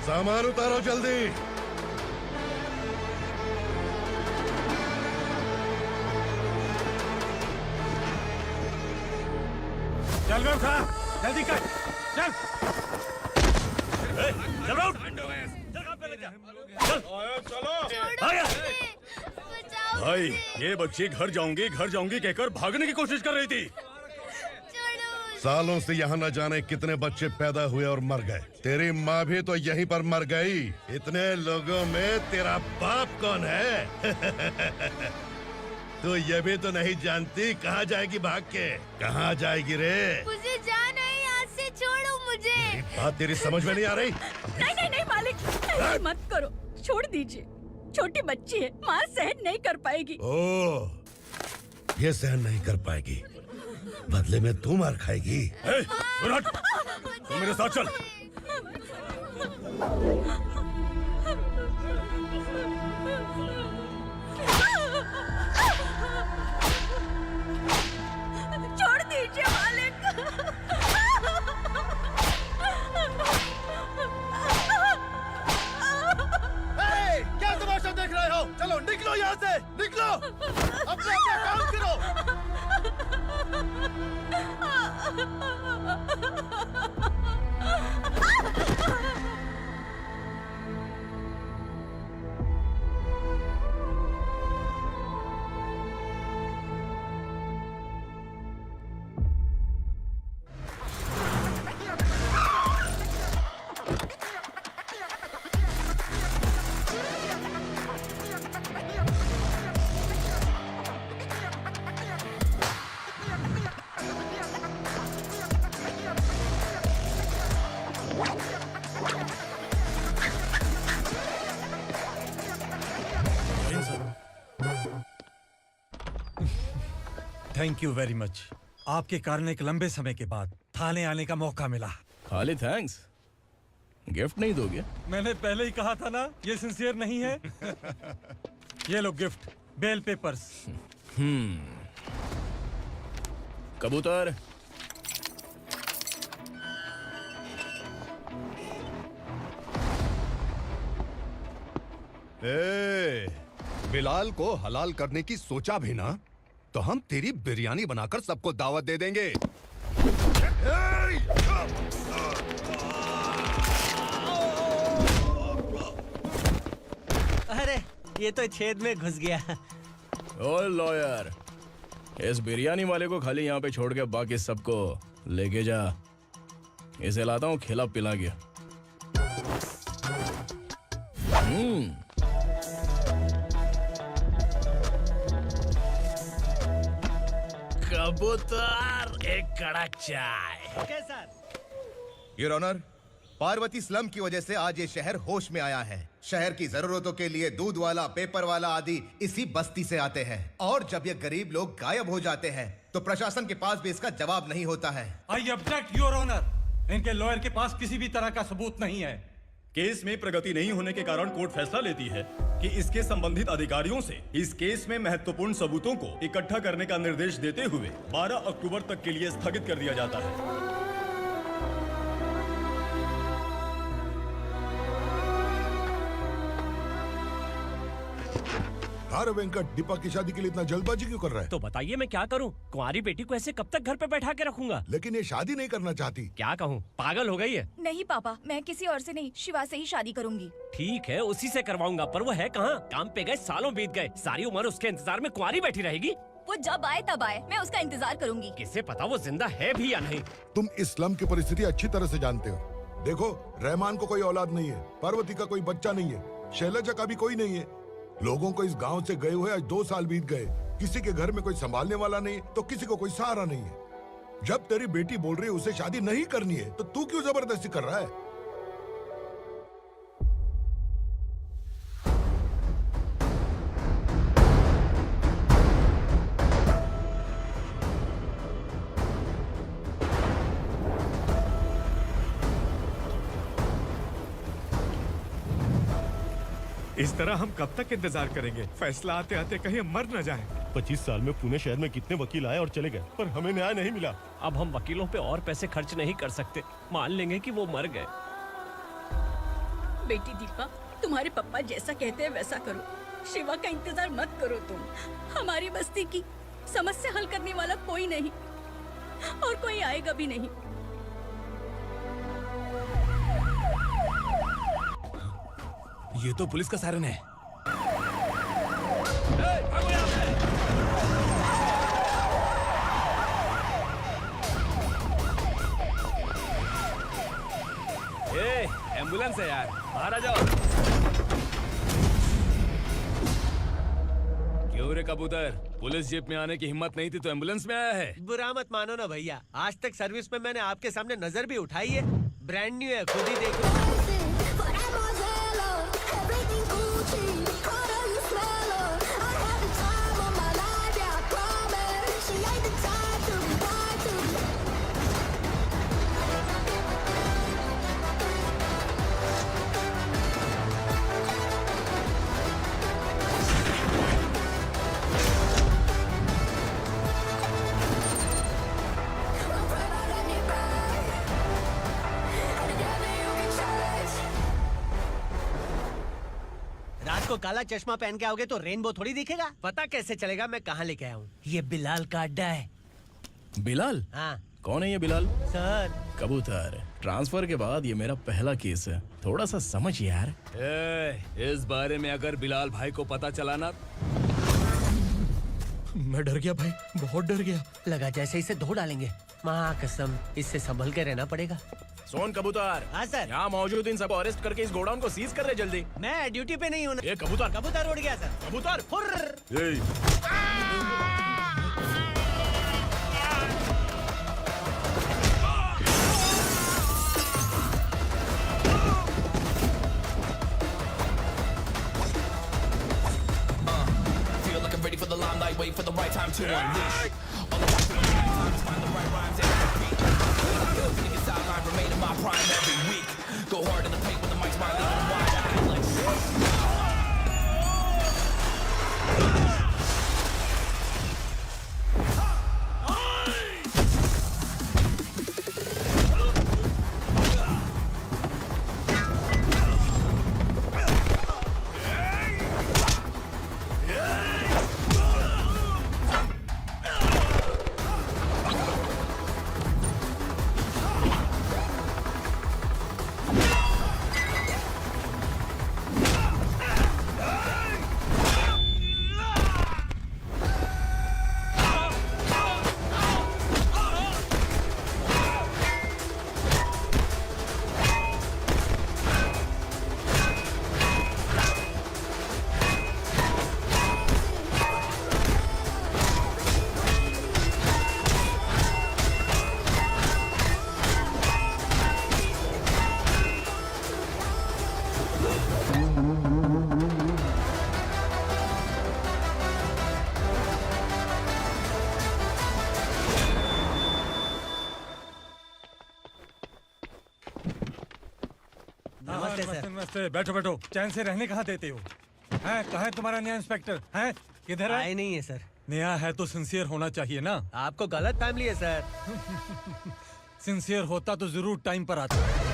सामान उतारो जल्दी। चल बे उठा, जल्दी कर, चल। चल उठ, चलो। भाई ये बच्ची घर जाऊंगी कहकर भागने की कोशिश कर रही थी। सालों से यहाँ न जाने कितने बच्चे पैदा हुए और मर गए। तेरी माँ भी तो यहीं पर मर गई। इतने लोगों में तेरा बाप कौन है? तू ये भी तो नहीं जानती कहाँ जाएगी भाग के? कहाँ जाएगी रे? मुझे जाना है, यहाँ से छोड़ो मुझे। बात तेरी समझ में नहीं आ रही? नहीं मालिक, ऐसे मत करो, छोड़ दीजिए। छोटी बच्ची है, माँ सहन नहीं कर पाएगी। ओह, ये सहन नहीं कर पाएगी, बदले में तू मार खाएगी। तू मेरे साथ चल। छोड़ दीजिए मालिक। क्या तमाशा देख रहे हो? चलो निकलो यहाँ से, निकलो। अपना काम करो। Thank you very much. आपके कारण एक लंबे समय के बाद थाने आने का मौका मिला। खाली थैंक्स, गिफ्ट नहीं दोगे? मैंने पहले ही कहा था ना, ये सिंसियर नहीं है। ये लो गिफ्ट, बेल पेपर्स। कबूतर। बिलाल को हलाल करने की सोचा भी ना, तो हम तेरी बिरयानी बनाकर सबको दावत दे देंगे। अरे ये तो छेद में घुस गया। ओ लॉयर, इस बिरयानी वाले को खाली यहाँ पे छोड़ के बाकी सबको लेके जा। इसे लाता हूँ खिला पिला के। कबूतर, एक कड़क चाय। Okay sir. Your honour, Parvati slum की वजह से आज ये शहर होश में आया है। शहर की जरूरतों के लिए दूध वाला, पेपर वाला आदि इसी बस्ती से आते हैं, और जब ये गरीब लोग गायब हो जाते हैं तो प्रशासन के पास भी इसका जवाब नहीं होता है। I object your honour. इनके लॉयर के पास किसी भी तरह का सबूत नहीं है। केस में प्रगति नहीं होने के कारण कोर्ट फैसला लेती है कि इसके संबंधित अधिकारियों से इस केस में महत्वपूर्ण सबूतों को इकट्ठा करने का निर्देश देते हुए 12 अक्टूबर तक के लिए स्थगित कर दिया जाता है। अरे वेंकट, दीपा की शादी के लिए इतना जल्दबाजी क्यों कर रहा है? तो बताइए मैं क्या करूं? कुंवारी बेटी को ऐसे कब तक घर पे बैठा के रखूंगा? लेकिन ये शादी नहीं करना चाहती। क्या कहूं, पागल हो गई है। नहीं पापा, मैं किसी और से नहीं, शिवा से ही शादी करूंगी। ठीक है, उसी से करवाऊंगा, पर वो है कहाँ? काम पे गए सालों बीत गए, सारी उम्र उसके इंतजार में कुंवारी बैठी रहेगी। वो जब आए तब आए, मैं उसका इंतजार करूंगी। किसे पता वो जिंदा है भी या नहीं। तुम इस स्लम की परिस्थिति अच्छी तरह से जानते हो। देखो, रहमान को कोई औलाद नहीं है, पार्वती का कोई बच्चा नहीं है, शैलजा का भी कोई नहीं है। लोगों को इस गांव से गए हुए आज 2 साल बीत गए। किसी के घर में कोई संभालने वाला नहीं, तो किसी को कोई सहारा नहीं है। जब तेरी बेटी बोल रही है उसे शादी नहीं करनी है, तो तू क्यों जबरदस्ती कर रहा है? इस तरह हम कब तक इंतजार करेंगे? फैसला आते आते कहीं हम मर न जाएं। 25 साल में पुणे शहर में कितने वकील आए और चले गए, पर हमें न्याय नहीं मिला। अब हम वकीलों पे और पैसे खर्च नहीं कर सकते। मान लेंगे कि वो मर गए। बेटी दीपा, तुम्हारे पापा जैसा कहते हैं वैसा करो। शिवा का इंतजार मत करो तुम। हमारी बस्ती की समस्या हल करने वाला कोई नहीं और कोई आएगा भी नहीं। ये तो पुलिस का सायरन है। एम्बुलेंस है यार, बाहर आ जाओ। क्यों रे कबूतर, पुलिस जीप में आने की हिम्मत नहीं थी तो एम्बुलेंस में आया है? बुरा मत मानो ना भैया, आज तक सर्विस में मैंने आपके सामने नजर भी उठाई है। ब्रांड न्यू है, खुद ही देखो। रात को काला चश्मा पहन के आओगे तो रेनबो थोड़ी दिखेगा। पता कैसे चलेगा मैं कहाँ लेके आया हूँ? ये बिलाल का अड्डा है। बिलाल? हाँ कौन है ये बिलाल? सर, कबूतर, ट्रांसफर के बाद ये मेरा पहला केस है, थोड़ा सा समझ यार। इस बारे में अगर बिलाल भाई को पता चला ना। मैं डर गया भाई, बहुत डर गया। लगा जैसे इसे धो डालेंगे। माँ कसम, इससे संभल के रहना पड़ेगा। सोन कबूतर। हाँ सर। यहाँ मौजूद इन सबको अरेस्ट करके इस गोडाउन को सीज कर रहे जल्दी। मैं ड्यूटी पे नहीं हूँ। ये कबूतर। कबूतर उड़ गया सर। कबूतर। Feel like I'm ready for the limelight, wait for the right time to unleash. All I want to do is find the right rhymes and beat. Feel the niggas sideline, remain in my prime every week. Go hard in the paint with the mic's my leading wide. I feel like नमस्ते, बैठो बैठो। चैन से रहने कहाँ देते हो? हैं, कहाँ है तुम्हारा नया इंस्पेक्टर? हैं, किधर है? आए नहीं है सर। नया है तो सिंसियर होना चाहिए ना। आपको गलत फैमिली है सर। सिंसियर होता तो जरूर टाइम पर आता।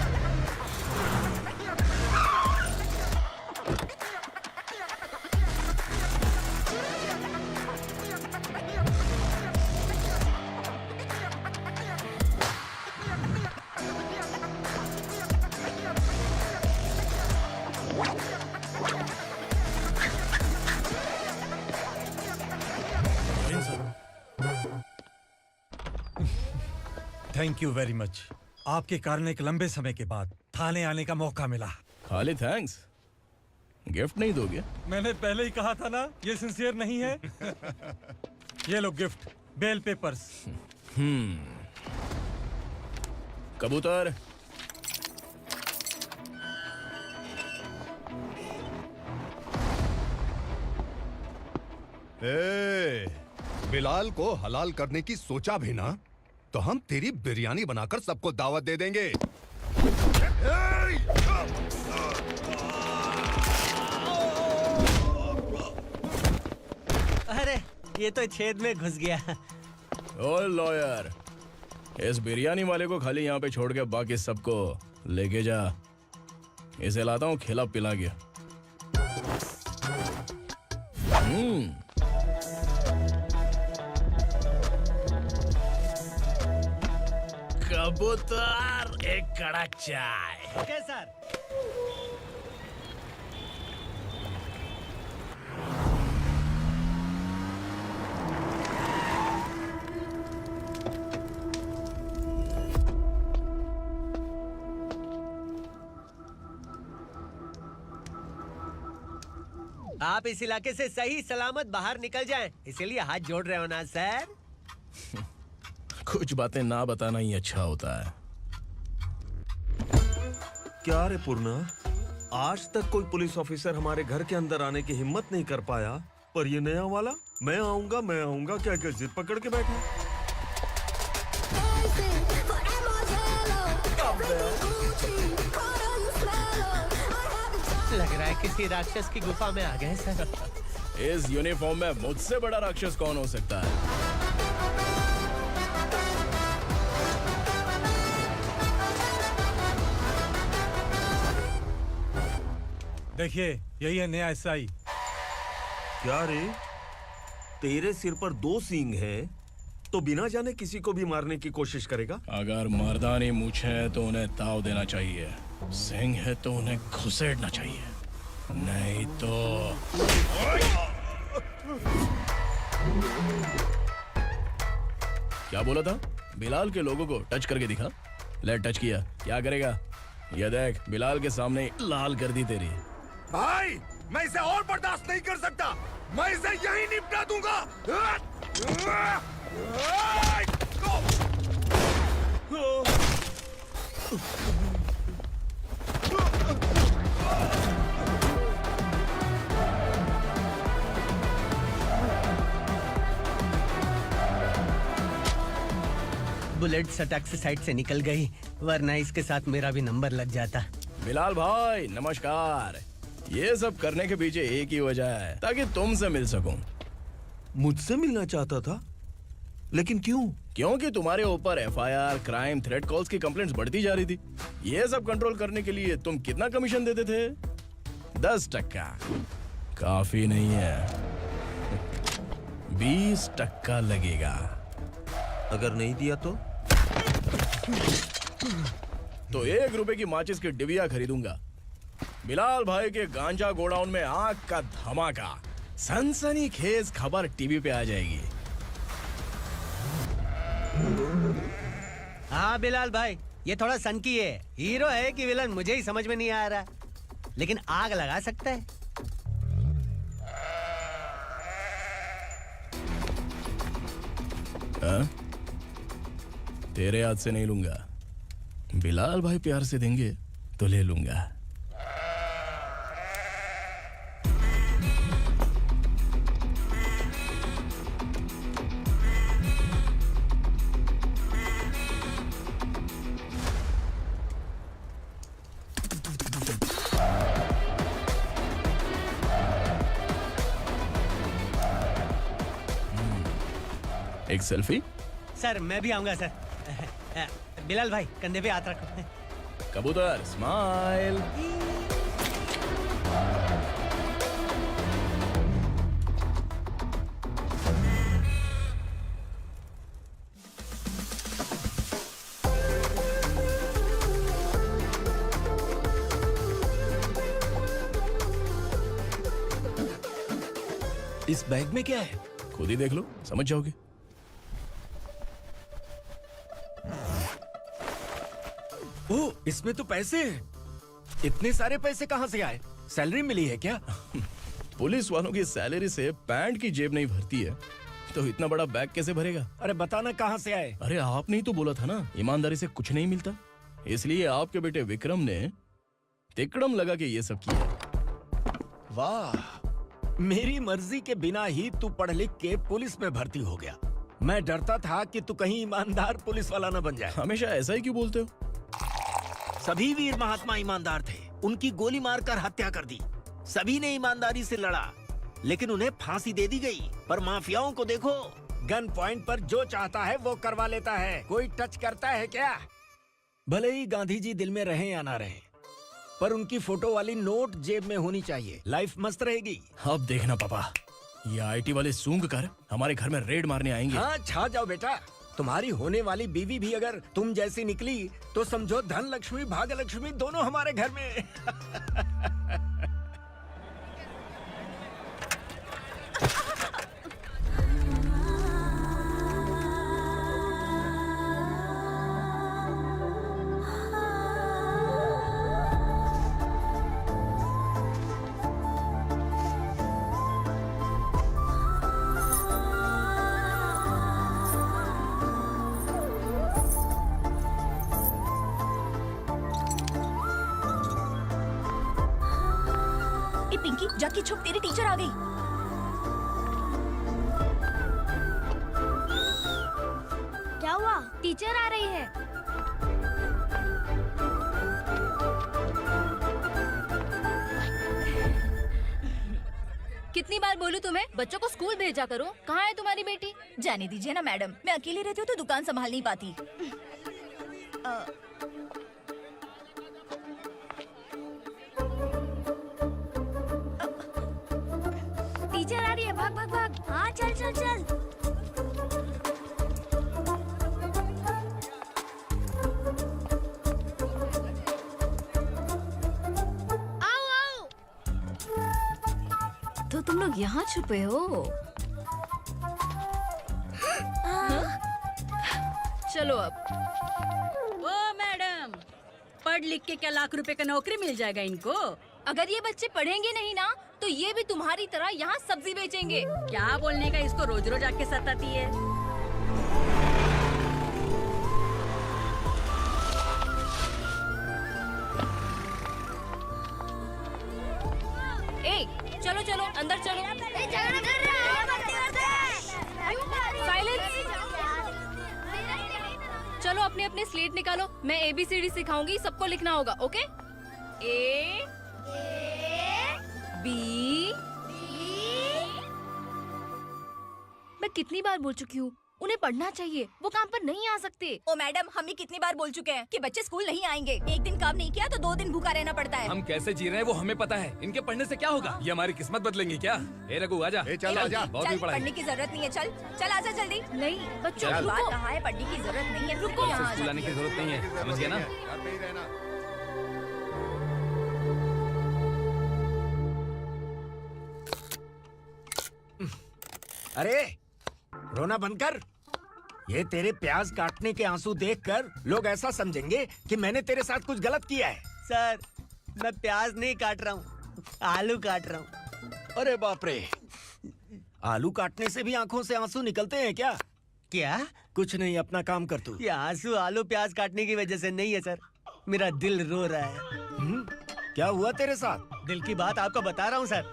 Thank you very much. आपके कारण एक लंबे समय के बाद थाने आने का मौका मिला। खाली थैंक्स, गिफ्ट नहीं दोगे? मैंने पहले ही कहा था ना, ये सिंसियर नहीं है। ये लो गिफ्ट, बेल पेपर्स। कबूतर, बिलाल को हलाल करने की सोचा भी ना, तो हम तेरी बिरयानी बनाकर सबको दावत दे देंगे। अरे ये तो छेद में घुस गया। ओ लॉयर, इस बिरयानी वाले को खाली यहाँ पे छोड़ के बाकी सबको लेके जा। इसे लाता हूँ खिला पिला के। कबूतर, एक कड़क चाय। Okay sir. आप इस इलाके से सही सलामत बाहर निकल जाएं, इसीलिए हाथ जोड़ रहे हो ना सर। कुछ बातें ना बताना ही अच्छा होता है। क्या रे पूर्णा, आज तक कोई पुलिस ऑफिसर हमारे घर के अंदर आने की हिम्मत नहीं कर पाया, पर ये नया वाला मैं आऊंगा क्या क्या जिद पकड़ के बैठा। लग रहा है किसी राक्षस की गुफा में आ गए सर। इस यूनिफॉर्म में मुझसे बड़ा राक्षस कौन हो सकता है? देखिए, यही है नया एसआई। क्या रे, तेरे सिर पर 2 सींग है तो बिना जाने किसी को भी मारने की कोशिश करेगा? अगर मर्दानी मूछें है तो उन्हें ताव देना चाहिए, सिंह है तो उन्हें घुसेड़ना चाहिए, नहीं तो। क्या बोला था? बिलाल के लोगों को टच करके दिखा। ले टच किया, क्या करेगा? ये देख, बिलाल के सामने ही लाल कर दी तेरी। भाई, मैं इसे और बर्दाश्त नहीं कर सकता। मैं इसे यहीं निपटा दूंगा। बुलेट सटक से साइड से निकल गई, वरना इसके साथ मेरा भी नंबर लग जाता। बिलाल भाई नमस्कार। ये सब करने के पीछे एक ही वजह है, ताकि तुमसे मिल सकूं। मुझसे मिलना चाहता था, लेकिन क्यों? क्योंकि तुम्हारे ऊपर एफआईआर, क्राइम, थ्रेट कॉल्स की कंप्लेंट्स बढ़ती जा रही थी। ये सब कंट्रोल करने के लिए तुम कितना कमीशन देते थे? 10%। काफी नहीं है, 20% लगेगा। अगर नहीं दिया तो 1 रुपए की माचिस की डिबिया खरीदूंगा। बिलाल भाई के गांजा गोडाउन में आग का धमाका, सनसनीखेज खबर टीवी पे आ जाएगी। हाँ बिलाल भाई, ये थोड़ा सनकी है। हीरो है कि विलन मुझे ही समझ में नहीं आ रहा, लेकिन आग लगा सकता है। तेरे हाथ से नहीं लूंगा, बिलाल भाई प्यार से देंगे तो ले लूंगा। एक सेल्फी? सर मैं भी आऊंगा सर। बिलाल भाई कंधे पे हाथ रखो। कबूतर स्माइल। इस बैग में क्या है? खुद ही देख लो, समझ जाओगे। ओह, इसमें तो पैसे हैं। इतने सारे पैसे कहाँ से आए? सैलरी मिली है क्या? पुलिस वालों की सैलरी से पैंट की जेब नहीं भरती है, तो इतना बड़ा बैग कैसे भरेगा? अरे बताना कहाँ से आए? अरे आपने ही तो बोला था ना, ईमानदारी से कुछ नहीं मिलता। इसलिए आपके बेटे विक्रम ने तिकड़म लगा के ये सब किया। वाह, मेरी मर्जी के बिना ही तू पढ़ लिख के पुलिस में भर्ती हो गया। मैं डरता था कि तू कहीं ईमानदार पुलिस वाला न बन जाए। हमेशा ऐसा ही क्यों बोलते हो? सभी वीर महात्मा ईमानदार थे, उनकी गोली मारकर हत्या कर दी। सभी ने ईमानदारी से लड़ा, लेकिन उन्हें फांसी दे दी गई। पर माफियाओं को देखो, गन पॉइंट पर जो चाहता है वो करवा लेता है। कोई टच करता है क्या? भले ही गांधी जी दिल में रहे या ना रहे, पर उनकी फोटो वाली नोट जेब में होनी चाहिए। लाइफ मस्त रहेगी। अब देखना पापा, ये आईटी वाले सूंघ कर हमारे घर में रेड मारने आएंगे। हाँ, छा जाओ बेटा। तुम्हारी होने वाली बीवी भी अगर तुम जैसी निकली तो समझो धन लक्ष्मी भाग्य लक्ष्मी दोनों हमारे घर में। पिंकी, जाके छुप, तेरी टीचर आ गई। क्या हुआ? टीचर आ रही है। कितनी बार बोलूं तुम्हें, बच्चों को स्कूल भेजा करो। कहाँ है तुम्हारी बेटी? जाने दीजिए ना मैडम, मैं अकेली रहती हूँ तो दुकान संभाल नहीं पाती। टीचर आ रही है, भाग भाग भाग। हाँ, चल चल चल। आओ आओ। तो तुम लोग यहाँ छुपे हो? चलो अब। ओ मैडम, पढ़ लिख के क्या लाख रुपए का नौकरी मिल जाएगा इनको? अगर ये बच्चे पढ़ेंगे नहीं ना, तो ये भी तुम्हारी तरह यहाँ सब्जी बेचेंगे। क्या बोलने का, इसको रोज रोज आके सताती है। ए, चलो चलो अंदर चलो। साइलेंस। चलो अपने अपने स्लेट निकालो, मैं ABCD सिखाऊंगी, सबको लिखना होगा। ओके? A B। मैं कितनी बार बोल चुकी हूँ, उन्हें पढ़ना चाहिए, वो काम पर नहीं आ सकते। ओ मैडम, हम ही कितनी बार बोल चुके हैं कि बच्चे स्कूल नहीं आएंगे। एक दिन काम नहीं किया तो 2 दिन भूखा रहना पड़ता है। हम कैसे जी रहे हैं वो हमें पता है, इनके पढ़ने से क्या होगा? ये हमारी किस्मत बदलेंगी क्या? ए रघु आजा। चल आजा। बहुत भी पढ़ाई। पढ़ने की जरूरत नहीं है, चल चल आजा जल्दी। नहीं बच्चों की बात कहाँ है, पढ़ने की जरूरत नहीं है, रुको यहाँ। स्कूल आने की जरूरत नहीं है, समझ गया ना? घर पे ही रहना। अरे रोना बंद कर। ये तेरे प्याज काटने के आंसू देखकर लोग ऐसा समझेंगे कि मैंने तेरे साथ कुछ गलत किया है। सर, मैं प्याज नहीं काट रहा हूँ, आलू काट रहा हूँ। अरे बाप रे, आलू काटने से भी आंखों से आंसू निकलते हैं क्या? क्या? कुछ नहीं, अपना काम कर तू। ये आंसू आलू प्याज काटने की वजह से नहीं है सर, मेरा दिल रो रहा है। क्या हुआ तेरे साथ? दिल की बात आपको बता रहा हूँ सर।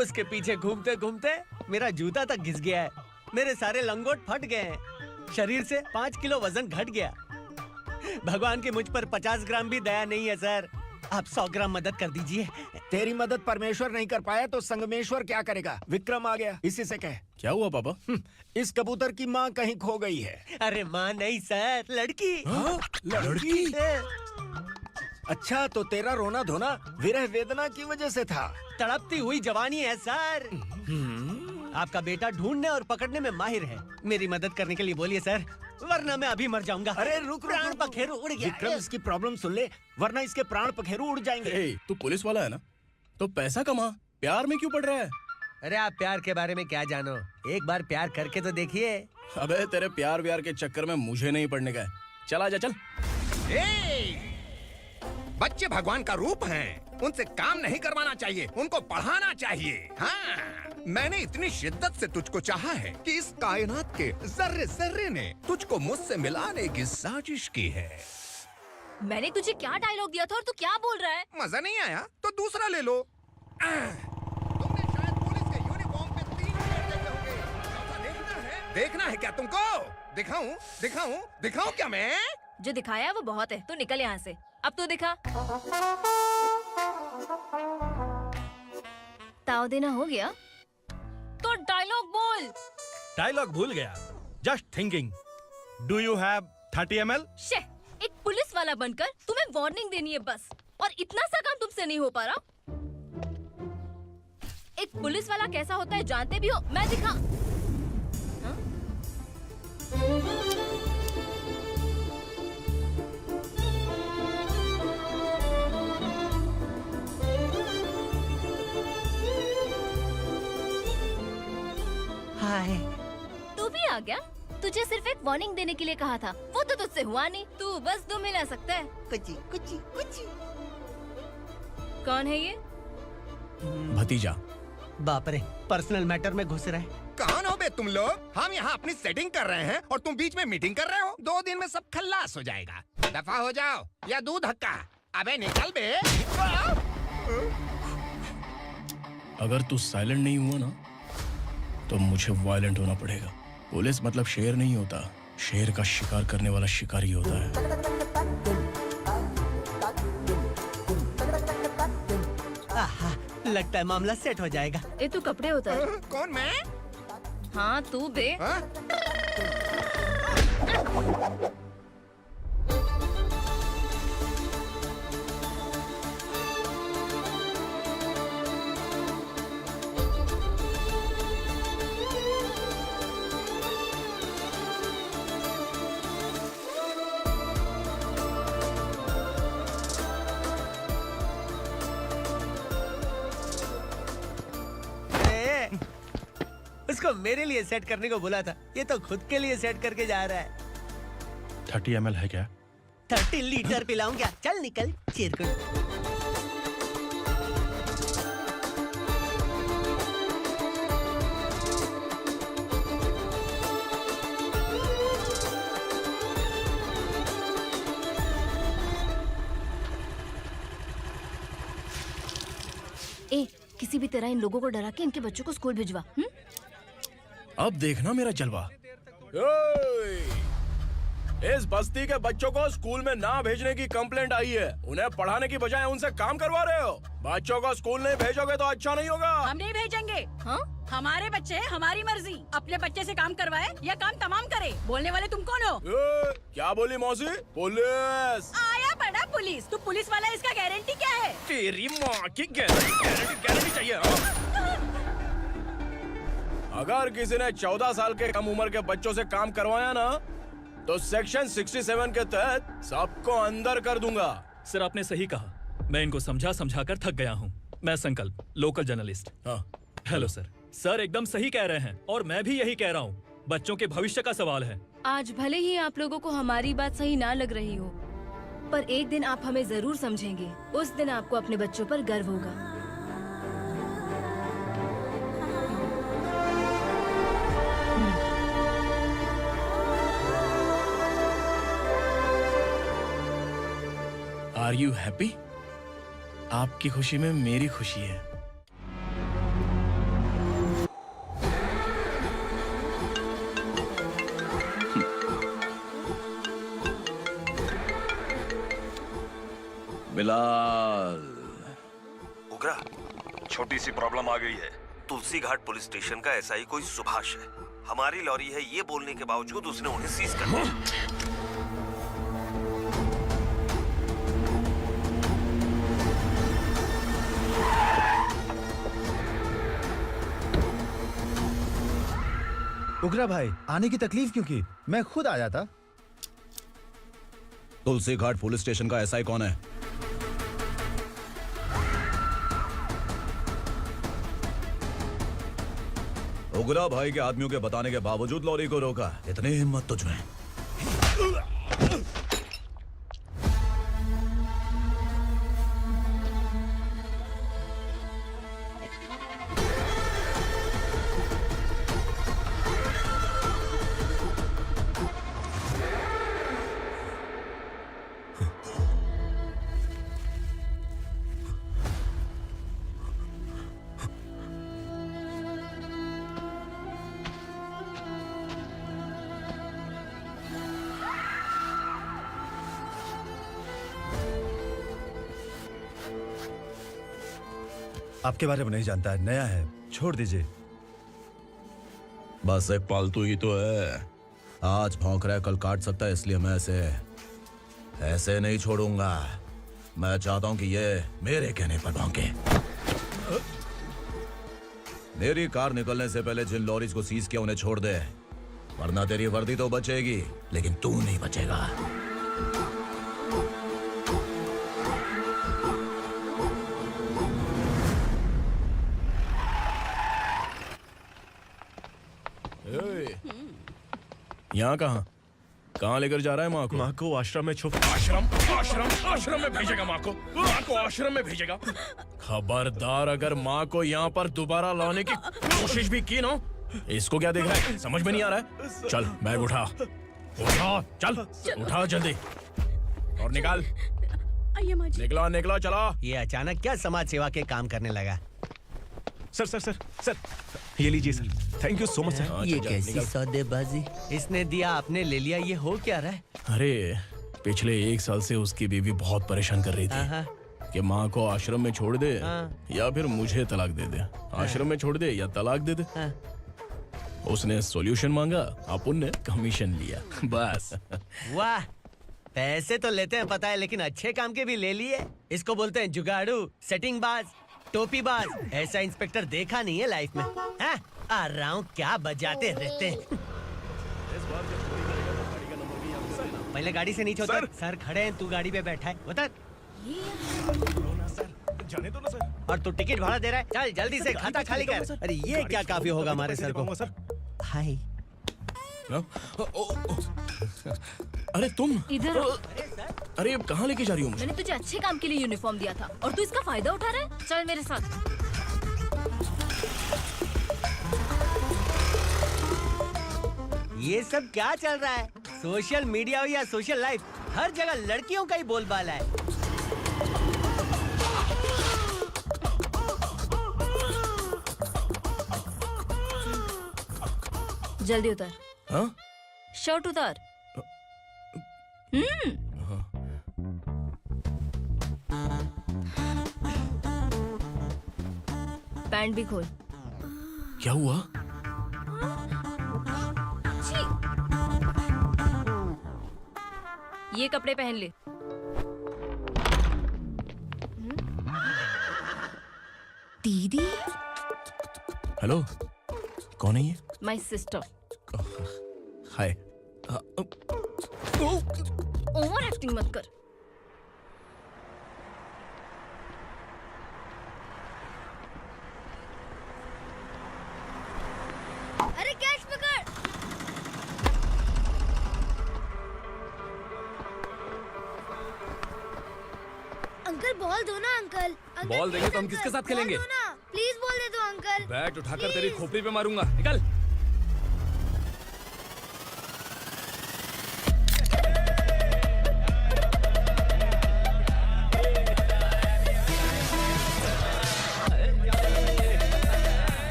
उसके पीछे घूमते घूमते मेरा जूता तक घिस गया है, मेरे सारे लंगोट फट गए हैं, शरीर से 5 किलो वजन घट गया। भगवान की मुझ पर 50 ग्राम भी दया नहीं है सर, आप 100 ग्राम मदद कर दीजिए। तेरी मदद परमेश्वर नहीं कर पाया तो संगमेश्वर क्या करेगा? विक्रम आ गया, इसी से कह। क्या हुआ पापा? इस कबूतर की माँ कहीं खो गई है। अरे माँ नहीं सर, लड़की। लड़की? अच्छा, तो तेरा रोना धोना विरह वेदना की वजह से था। तड़पती हुई जवानी है सर। आपका बेटा ढूंढने और पकड़ने में माहिर है, मेरी मदद करने के लिए बोलिए सर, वरना मैं अभी मर जाऊंगा। अरे रुक, प्राण पखेरु उड़ गया। विक्रम, इसकी प्रॉब्लम सुन ले, वरना इसके प्राण पखेरु उड़ जाएंगे। तू पुलिस वाला है ना, तो पैसा कमा, प्यार में क्यों पड़ रहा है? अरे आप प्यार के बारे में क्या जानो, एक बार प्यार करके तो देखिए। अबे तेरे प्यार व्यार के चक्कर में मुझे नहीं पड़ने का है। चल आजा, चल। बच्चे भगवान का रूप हैं। उनसे काम नहीं करवाना चाहिए, उनको पढ़ाना चाहिए। हाँ, मैंने इतनी शिद्दत से तुझको चाहा है कि इस कायनात के जर्रे जर्रे ने तुझको मुझसे मिलाने की साजिश की है। मैंने तुझे क्या डायलॉग दिया था और तू क्या बोल रहा है? मजा नहीं आया तो दूसरा ले लो। तुमने शायद पुलिस के यूनिफॉर्म पे 3 शेर देखे होंगे। ऐसा देखना है क्या तुमको? दिखाऊं दिखाऊं दिखाऊं क्या मैं? जो दिखाया है वो बहुत है, तू निकल यहाँ से। अब तो दिखा। ताव देना हो गया तो डायलॉग बोल। डायलॉग भूल गया। Just thinking. Do you have 30 ml? शे, एक पुलिस वाला बनकर तुम्हें वार्निंग देनी है बस, और इतना सा काम तुमसे नहीं हो पा रहा। एक पुलिस वाला कैसा होता है जानते भी हो? मैं दिखा। हाँ? हाय। तू भी आ गया? तुझे सिर्फ एक वार्निंग देने के लिए कहा था, वो तो तुझसे हुआ नहीं। तू बस दुम हिला सकता है। कुची कुची कुची। कौन है ये? भतीजा। बाप रे, पर्सनल मैटर में घुस रहे। कौन हो बे तुम लोग? हम यहाँ अपनी सेटिंग कर रहे हैं और तुम बीच में मीटिंग कर रहे हो। 2 दिन में सब खल्लास हो जाएगा। दफा हो जाओ या दूध हक्का। अबे निकल बे। अगर तू साइलेंट नहीं हुआ ना तो मुझे वायलेंट होना पड़ेगा। पुलिस मतलब शेर नहीं होता, शेर का शिकार करने वाला शिकारी होता है। आहा, लगता है मामला सेट हो जाएगा। ए तू कपड़े उतार। कौन मैं? हाँ तू बे। हाँ? उसको मेरे लिए सेट करने को बोला था, ये तो खुद के लिए सेट करके जा रहा है। 30 ml है क्या? 30 लीटर पिलाऊं क्या? चल निकल चिरकुट। ए, किसी भी तरह इन लोगों को डरा के इनके बच्चों को स्कूल भिजवा। अब देखना मेरा जलवा। इस बस्ती के बच्चों को स्कूल में ना भेजने की कंप्लेंट आई है। उन्हें पढ़ाने की बजाय उनसे काम करवा रहे हो। बच्चों को स्कूल नहीं भेजोगे तो अच्छा नहीं होगा। हम नहीं भेजेंगे। हाँ? हमारे बच्चे हमारी मर्जी। अपने बच्चे से काम करवाए या काम तमाम करे। बोलने वाले तुम कौन हो? क्या बोली मौसी? पुलिस। आया बड़ा पुलिस। तू पुलिस वाला, इसका गारंटी क्या है? तेरी माँ की गारंटी चाहिए। अगर किसी ने 14 साल के कम उम्र के बच्चों से काम करवाया ना तो सेक्शन 67 के तहत सबको अंदर कर दूंगा। सर आपने सही कहा। मैं इनको समझा कर थक गया हूँ। मैं संकल्प, लोकल जर्नलिस्ट। हाँ। Hello sir. सर एकदम सही कह रहे हैं और मैं भी यही कह रहा हूँ। बच्चों के भविष्य का सवाल है। आज भले ही आप लोगों को हमारी बात सही ना लग रही हो, पर एक दिन आप हमें जरूर समझेंगे। उस दिन आपको अपने बच्चों पर गर्व होगा। Are you happy? आपकी खुशी में मेरी खुशी है। बिलाल। उगरा, छोटी सी प्रॉब्लम आ गई है। तुलसी घाट पुलिस स्टेशन का एसआई कोई सुभाष है। हमारी लॉरी है ये बोलने के बावजूद उसने उन्हें सीज कर दिया। उगरा भाई, आने की तकलीफ क्यों की? मैं खुद आ जाता। तुलसी घाट पुलिस स्टेशन का एसआई कौन है? उगरा भाई के आदमियों के बताने के बावजूद लॉरी को रोका। इतनी हिम्मत तुझमें? आपके बारे में नहीं जानता है, नया है, छोड़ दीजिए। बस एक पालतू ही तो है। आज भौंक रहा है, कल काट सकता है, इसलिए मैं ऐसे नहीं छोड़ूंगा। मैं चाहता हूं कि ये मेरे कहने पर भौंके। मेरी कार निकलने से पहले जिन लॉरीज को सीज किया उन्हें छोड़ दे, वरना तेरी वर्दी तो बचेगी लेकिन तू नहीं बचेगा। यहाँ कहाँ लेकर जा रहा है माँ को? माँ को आश्रम में छुप आश्रम में भेजेगा माँ को आश्रम में भेजेगा। खबरदार, अगर माँ को यहाँ पर दोबारा लाने की कोशिश भी की ना, इसको क्या देख रहा है? समझ में नहीं आ रहा है? चल बैग उठा, चल उठा जल्दी और निकाल। आइए माँ जी। निकला चला। ये अचानक क्या समाज सेवा के काम करने लगा? सर ये लीजिए sir, thank you so much sir. ये कैसी सौदेबाजी? इसने दिया, आपने ले लिया, ये हो क्या रहा है? अरे पिछले 1 साल से उसकी बीवी बहुत परेशान कर रही थी कि माँ को आश्रम में छोड़ दे या फिर मुझे तलाक दे दे। आश्रम में छोड़ दे या तलाक दे दे। उसने सॉल्यूशन मांगा, अपन ने कमीशन लिया, बस। वाह, पैसे तो लेते हैं पता है, लेकिन अच्छे काम के भी ले लिए। इसको बोलते हैं जुगाड़ू, सेटिंग बाज, टोपी बाज। ऐसा इंस्पेक्टर देखा नहीं है लाइफ में। हाँ? आ रहा हूँ, क्या बजाते रहते हैं। पहले गाड़ी से नीचे उतर। सर खड़े हैं, तू गाड़ी पे बैठा है, उतर। जाने दो ना सर। और तू टिकट भाड़ा दे रहा है, चल जल्दी से खाता खाली कर। अरे ये क्या काफी होगा हमारे सर को। हाय। अरे तुम इधर। अरे अब कहाँ लेके जा रही हो मुझे? मैंने तुझे अच्छे काम के लिए यूनिफॉर्म दिया था और तू इसका फायदा उठा रहा है। चल मेरे साथ। ये सब क्या चल रहा है? सोशल मीडिया हो या सोशल लाइफ, हर जगह लड़कियों का ही बोलबाला है। जल्दी उतर। हाँ? शर्ट उतार। पैंट भी खोल। क्या हुआ? ये कपड़े पहन ले। दीदी। हेलो, कौन है ये? My sister. Hi. Over acting मत कर। अरे कैच पकड़। अंकल बॉल दो ना अंकल। बॉल देंगे तो हम किसके साथ खेलेंगे? प्लीज बॉल दे दो अंकल। बैट उठाकर तेरी खोपड़ी पे मारूंगा, निकल।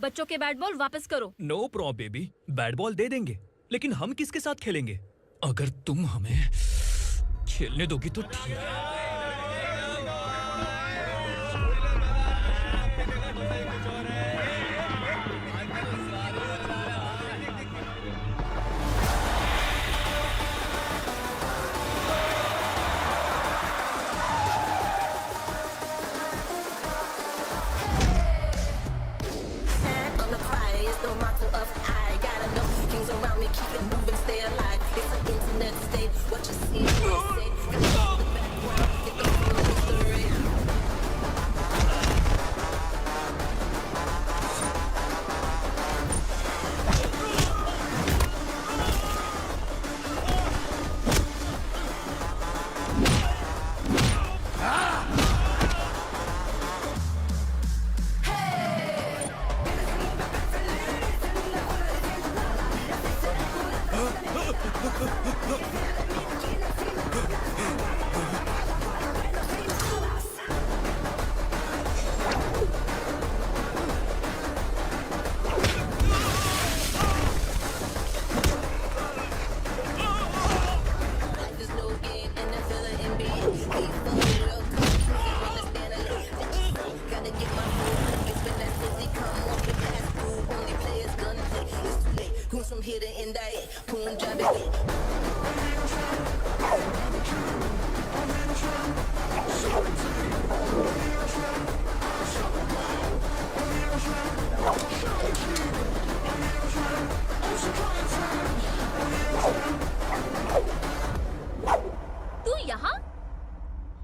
बच्चों के बैट बॉल वापस करो। No problem baby, bat ball दे देंगे, लेकिन हम किसके साथ खेलेंगे? अगर तुम हमें खेलने दोगी तो ठीक है। from here to end that. Punjabi. तू यहाँ?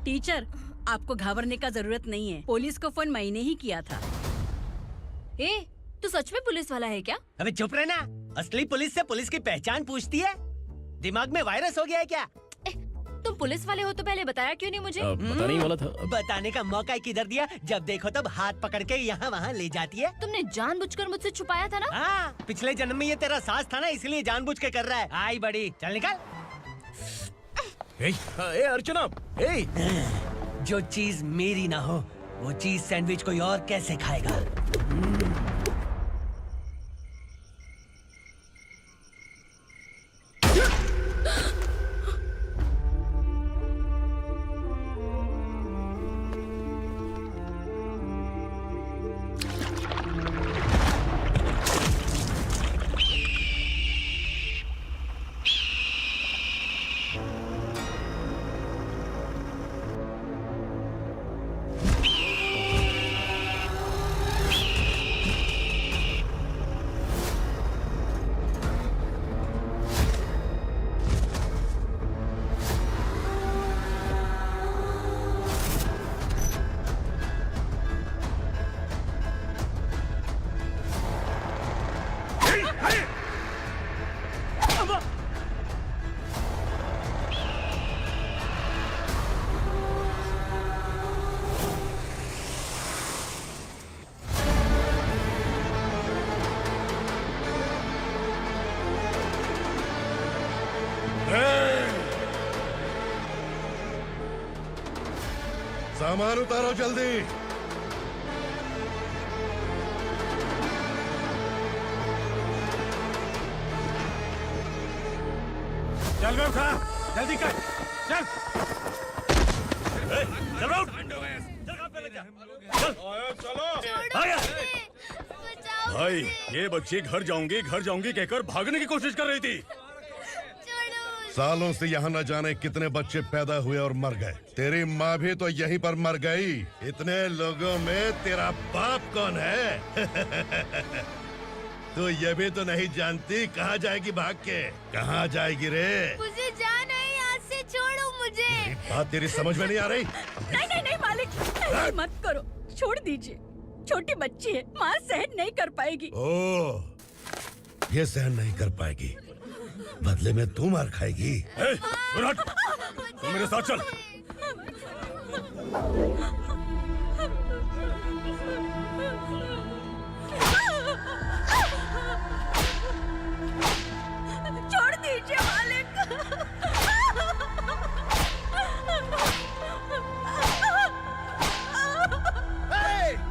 टीचर, आपको घबराने का जरूरत नहीं है। पुलिस को फोन मैंने ही किया था। ए, तू सच में पुलिस वाला है क्या? अबे चुप रहना। असली पुलिस से पुलिस की पहचान पूछती है? दिमाग में वायरस हो गया है क्या? तुम पुलिस वाले हो तो पहले बताया क्यों नहीं मुझे? बताने ही वाला था। बताने का मौका किधर दिया? जब देखो तब हाथ पकड़ के यहाँ वहाँ ले जाती है। तुमने जानबूझकर मुझसे छुपाया था ना? हाँ, पिछले जन्म में ये तेरा सास था ना, इसलिए जानबूझ के कर रहा है। आई बड़ी, चल निकल। ए अर्चना, ए! जो चीज मेरी ना हो, वो चीज सैंडविच कोई और कैसे खाएगा? सामान उतारो जल्दी। चल बे उठा, जल्दी कर, चल। चल बे उठ। चलो। भाई, ये बच्ची घर जाऊंगी कहकर भागने की कोशिश कर रही थी। सालों से यहाँ न जाने कितने बच्चे पैदा हुए और मर गए। तेरी माँ भी तो यहीं पर मर गई। इतने लोगों में तेरा बाप कौन है? तू ये भी तो नहीं जानती कहाँ जाएगी भाग के? कहाँ जाएगी रे? मुझे जाना है, यहाँ से छोड़ो मुझे। बात तेरी समझ में नहीं आ रही? नहीं मालिक, ऐसे मत करो, छोड़ दीजिए। छोटी बच्ची है, माँ सहन नहीं कर पाएगी। ओह, ये सहन नहीं कर पाएगी, बदले में तू मार खाएगी। तू मेरे साथ चल। छोड़ दीजिए मालिक।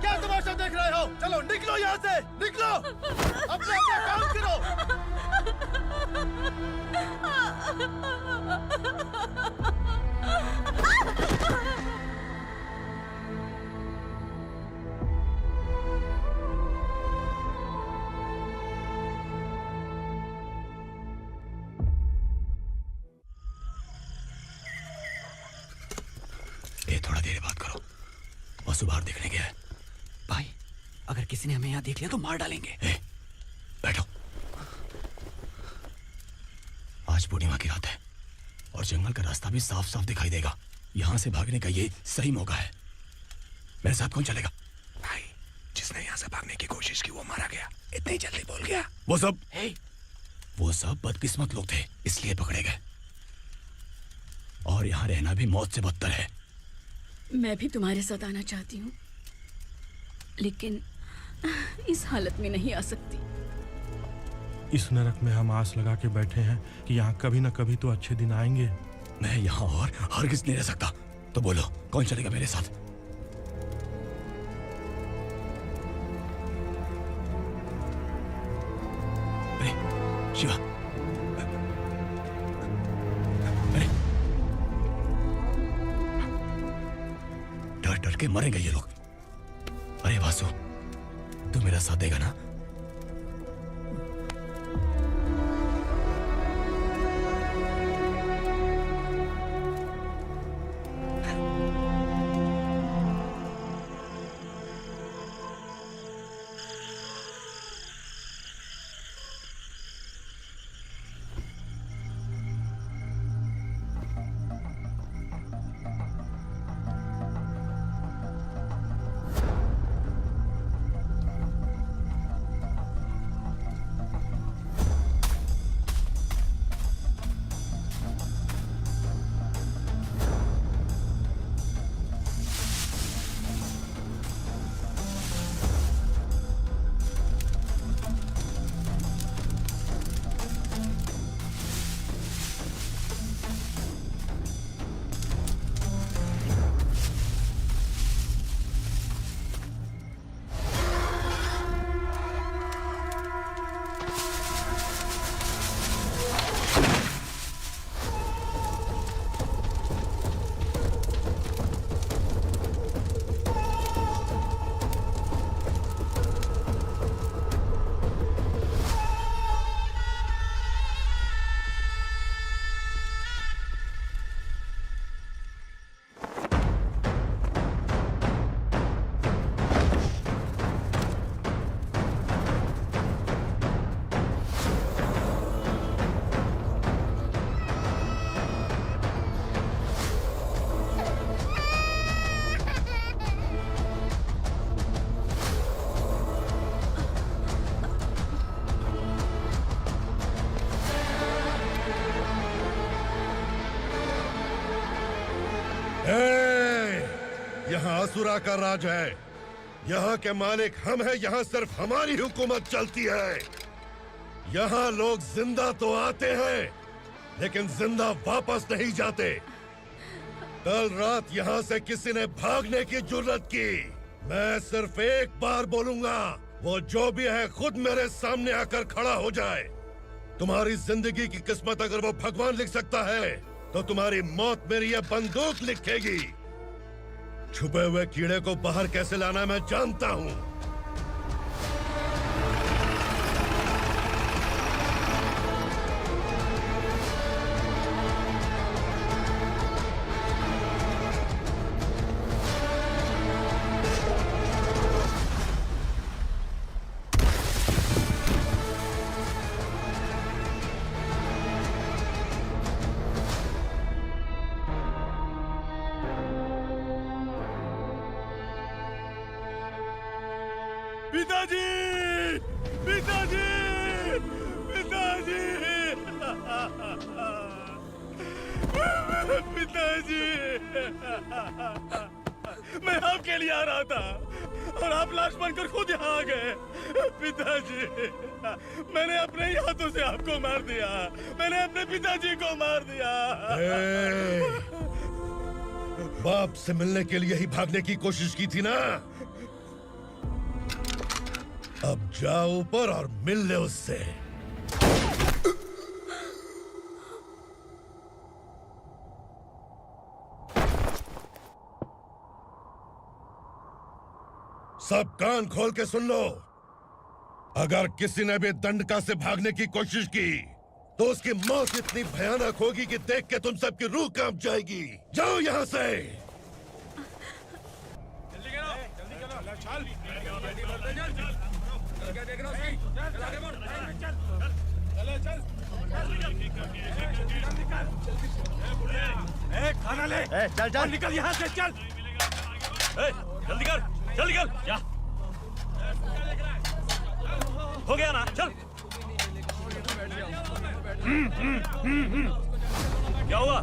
क्या तमाशा देख रहे हो? चलो निकलो यहाँ से, निकलो। अपना काम करो। ये थोड़ा देर बात करो। वसु बाहर देखने गया है। भाई, अगर किसी ने हमें यहाँ देख लिया तो मार डालेंगे। बैठो। आज पूर्णिमा की रात है और जंगल का रास्ता भी साफ साफ दिखाई देगा। यहाँ से भागने का ये सही मौका है। मेरे साथ कौन चलेगा? भाई, जिसने यहाँ से भागने की कोशिश की वो मारा गया। इतनी जल्दी बोल गया। वो सब बदकिस्मत लोग थे, इसलिए पकड़े गए। और यहाँ रहना भी मौत से बदतर है। मैं भी तुम्हारे साथ आना चाहती हूँ, लेकिन इस हालत में नहीं आ सकती। इस नरक में हम आस लगा के बैठे हैं कि यहाँ कभी न कभी तो अच्छे दिन आएंगे। मैं यहाँ और हरगिज़ नहीं रह सकता। तो बोलो, कौन चलेगा मेरे साथ? अरे शिवा, अरे डर डर के मरेंगे ये लोग। अरे वासु, तू मेरा साथ देगा ना? असुरा का राज है। यहाँ के मालिक हम हैं, यहाँ सिर्फ हमारी हुकूमत चलती है। यहाँ लोग जिंदा तो आते हैं लेकिन जिंदा वापस नहीं जाते। कल रात यहाँ से किसी ने भागने की जुर्रत की, मैं सिर्फ एक बार बोलूंगा, वो जो भी है खुद मेरे सामने आकर खड़ा हो जाए। तुम्हारी जिंदगी की किस्मत अगर वो भगवान लिख सकता है तो तुम्हारी मौत मेरी ये बंदूक लिखेगी। छुपे हुए कीड़े को बाहर कैसे लाना मैं जानता हूँ। पिताजी, पिताजी, पिताजी, पिताजी, मैं आपके लिए आ रहा था और आप लाश बनकर खुद यहाँ आ गए। पिताजी, मैंने अपने ही हाथों से आपको मार दिया, मैंने अपने पिताजी को मार दिया। बाप से मिलने के लिए ही भागने की कोशिश की थी ना? अब जाओ ऊपर और मिल ले उससे। सब कान खोल के सुन लो। अगर किसी ने भी दंडका से भागने की कोशिश की तो उसकी मौत इतनी भयानक होगी कि देख के तुम सबकी रूह कांप जाएगी। जाओ यहाँ से। खाना ले। चल चल निकल यहाँ से, चल। जल्दी कर, जल्दी कर। क्या हो गया ना? चल। क्या हुआ?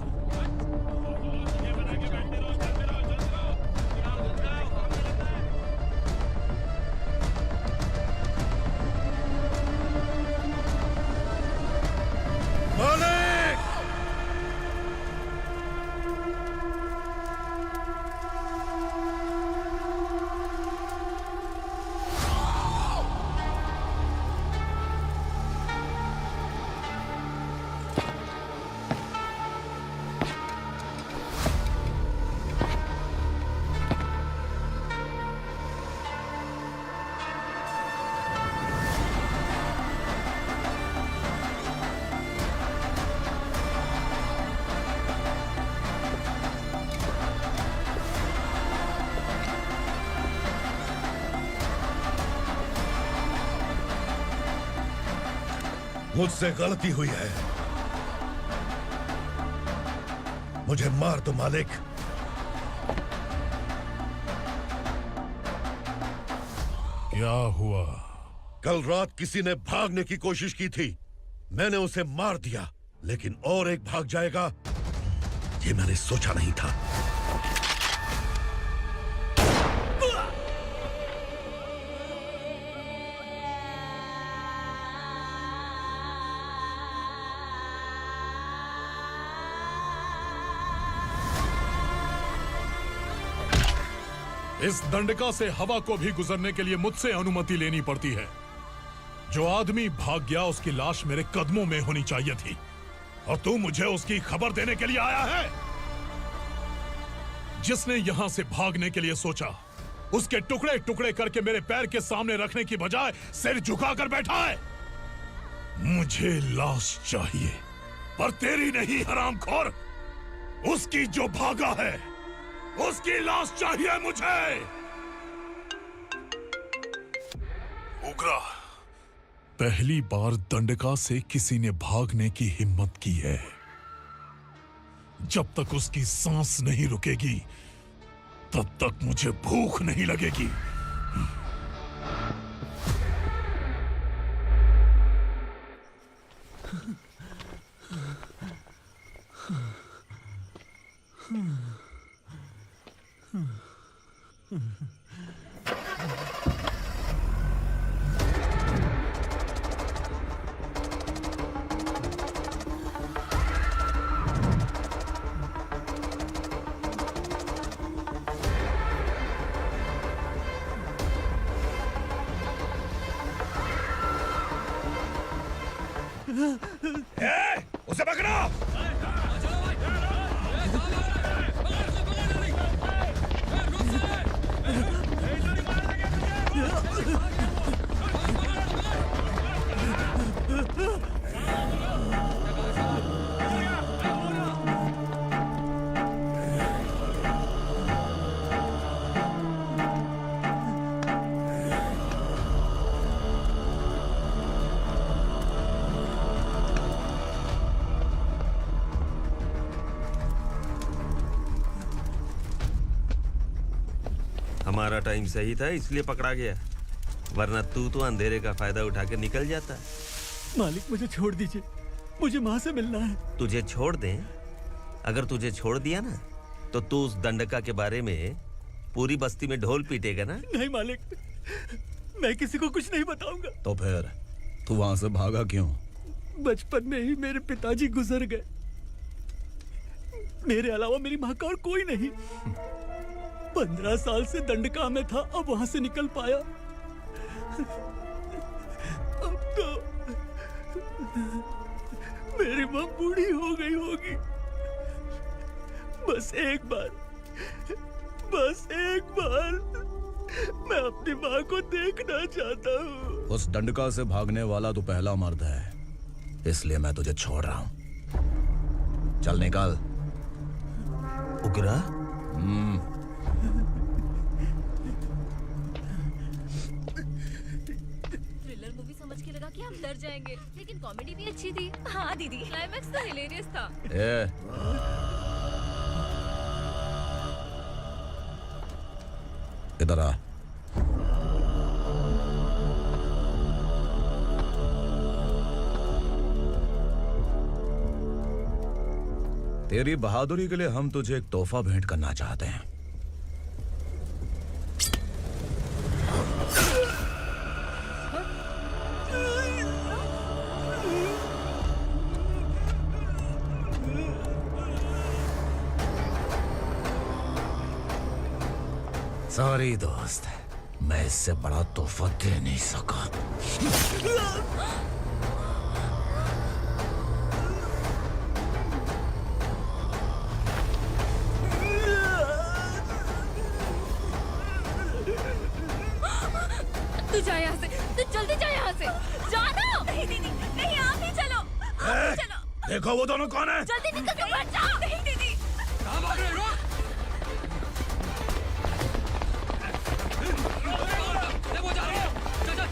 मालिक! मुझसे गलती हुई है, मुझे मार दो मालिक। क्या हुआ? कल रात किसी ने भागने की कोशिश की थी, मैंने उसे मार दिया, लेकिन और एक भाग जाएगा ये मैंने सोचा नहीं था। इस दंडका से हवा को भी गुजरने के लिए मुझसे अनुमति लेनी पड़ती है। जो आदमी भाग गया उसकी लाश मेरे कदमों में होनी चाहिए थी, और तू मुझे उसकी खबर देने के लिए आया है। जिसने यहां से भागने के लिए सोचा उसके टुकड़े टुकड़े करके मेरे पैर के सामने रखने की बजाय सिर झुकाकर बैठा है। मुझे लाश चाहिए, पर तेरी नहीं हरामखोर, उसकी जो भागा है उसकी लाश चाहिए मुझे। उग्रा, पहली बार दंडका से किसी ने भागने की हिम्मत की है। जब तक उसकी सांस नहीं रुकेगी तब तक मुझे भूख नहीं लगेगी। उसे पकड़ो। हमारा टाइम सही था इसलिए पकड़ा गया, वरना तू तो अंधेरे का फायदा उठा के निकल जाता। मालिक मुझे छोड़ दीजिए, मुझे माँ से मिलना है। तुझे छोड़ दें? अगर तुझे छोड़ दिया ना तो तू उस दंडका के बारे में पूरी बस्ती में ढोल पीटेगा ना। नहीं मालिक, मैं किसी को कुछ नहीं बताऊंगा। तो फिर तू वहां से भागा क्यों? बचपन में ही मेरे पिताजी गुजर गए, मेरे अलावा मेरी माँ का और कोई नहीं। 15 साल से दंडका में था, अब वहां से निकल पाया। अब तो मेरी माँ बूढ़ी हो गई होगी। बस एक बार मैं अपनी माँ को देखना चाहता हूँ। उस दंडका से भागने वाला तू पहला मर्द है, इसलिए मैं तुझे छोड़ रहा हूँ। चल निकल। उग्रा? थ्रिलर मूवी समझ के लगा कि हम डर जाएंगे, लेकिन कॉमेडी भी अच्छी थी। हाँ दीदी, क्लाइमैक्स तो हिलेरियस था। इधर आ। तेरी बहादुरी के लिए हम तुझे एक तोहफा भेंट करना चाहते हैं। सॉरी दोस्त, मैं इससे बड़ा तोहफा दे नहीं सका। तू जा यहाँ से, तू जल्दी जा यहाँ से। जाना। नहीं दीदी, नहीं, आप ही चलो, आप ही चलो। देखो वो दोनों कौन है? जल्दी निकल के मत जाओ। नहीं दीदी। कहाँ भाग रहे हो? वो जा रहे हो। चल।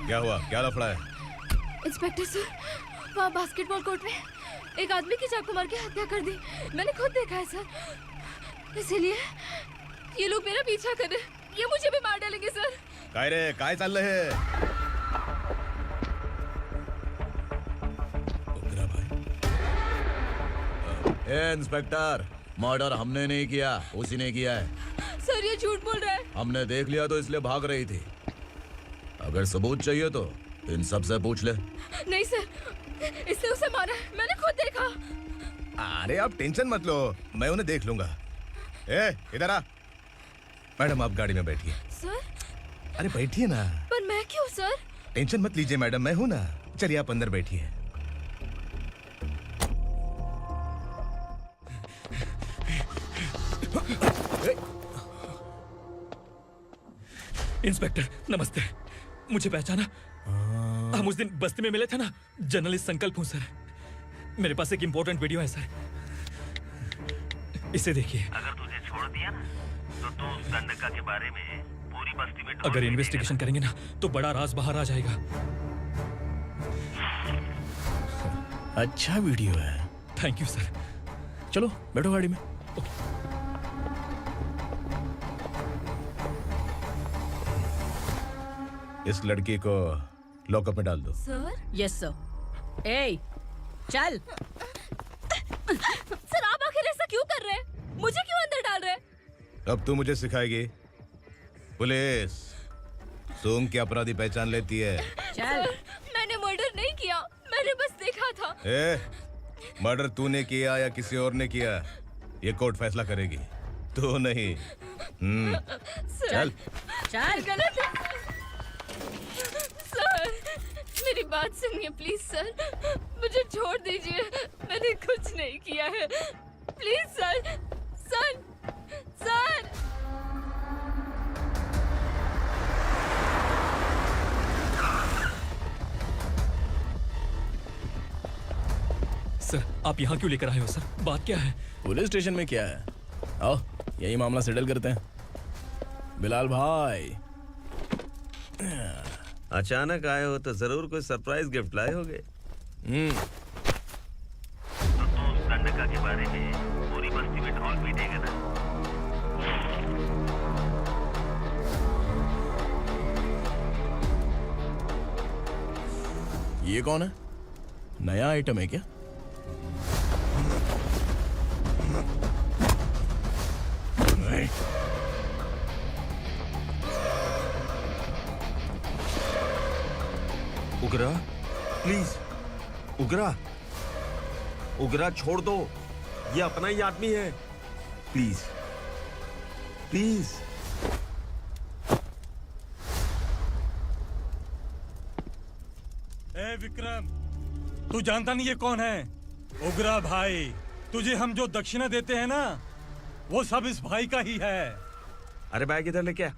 क्या हुआ? क्या लफड़ा है? इंस्पेक्टर सर, वहाँ बास्केटबॉल कोर्ट में एक आदमी की चाकू मार के हत्या कर दी। मैंने खुद देखा है सर, इसीलिए ये लोग मेरा पीछा कर रहे, ये मुझे भी मार डालेंगे सर। काय रे, काय चाललंय हे? ए इंस्पेक्टर, मर्डर हमने नहीं किया, उसी ने किया है। सर ये झूठ बोल रहा है। हमने देख लिया तो इसलिए भाग रही थी। अगर सबूत चाहिए तो इन सब से पूछ ले। नहीं सर, इसने उसे मारा है, मैंने खुद देखा। अरे आप टेंशन मत लो, मैं उन्हें देख लूंगा। ए, इधर आ। मैडम आप गाड़ी में बैठिए। सर? अरे बैठिए ना। पर मैं क्यों सर? टेंशन मत लीजिए मैडम, मैं हूं ना। चलिए आप अंदर बैठिए। इंस्पेक्टर नमस्ते, मुझे पहचाना? हम उस दिन बस्ती में मिले थे ना। जर्नलिस्ट संकल्प हूँ सर, मेरे पास एक इम्पोर्टेंट वीडियो है सर, इसे देखिए। अगर तुझे छोड़ दिया ना तो तू उस दंडका के बारे में पूरी बस्ती में अगर इन्वेस्टिगेशन करेंगे ना तो बड़ा राज बाहर आ जाएगा। अच्छा वीडियो है। Thank you sir. चलो बैठो गाड़ी में। इस लड़की को लॉकअप में डाल दो। सर? Yes sir. ए, चल। सर आप आखिर ऐसा क्यों कर रहे हैं? मुझे क्यों अब तू मुझे सिखाएगी? पुलिस सूंघ के अपराधी पहचान लेती है। सर, मैंने मर्डर नहीं किया, मैंने बस देखा था। मर्डर तूने किया या किसी और ने किया, ये कोर्ट फैसला करेगी, तू नहीं। चल चल। गलत है सर, मेरी बात सुनिए प्लीज सर, मुझे छोड़ दीजिए, मैंने कुछ नहीं किया है, please sir. Sir sir sir, आप यहाँ क्यों लेकर आए हो सर? बात क्या है? पुलिस स्टेशन में क्या है? आओ यही मामला सेटल करते हैं। बिलाल भाई, अचानक आए हो तो जरूर कोई सरप्राइज गिफ्ट लाए होगे। तो गंडका के बारे में पूरी बस्ती में ढोल पीटेगा ना। ये कौन है? नया आइटम है क्या? उगरा, प्लीज उगरा, उगरा छोड़ दो, ये अपना ही आदमी है, प्लीज प्लीज। ए विक्रम, तू जानता नहीं ये कौन है? उगरा भाई, तुझे हम जो दक्षिणा देते हैं ना, वो सब इस भाई का ही है। अरे बैग इधर लेके आ।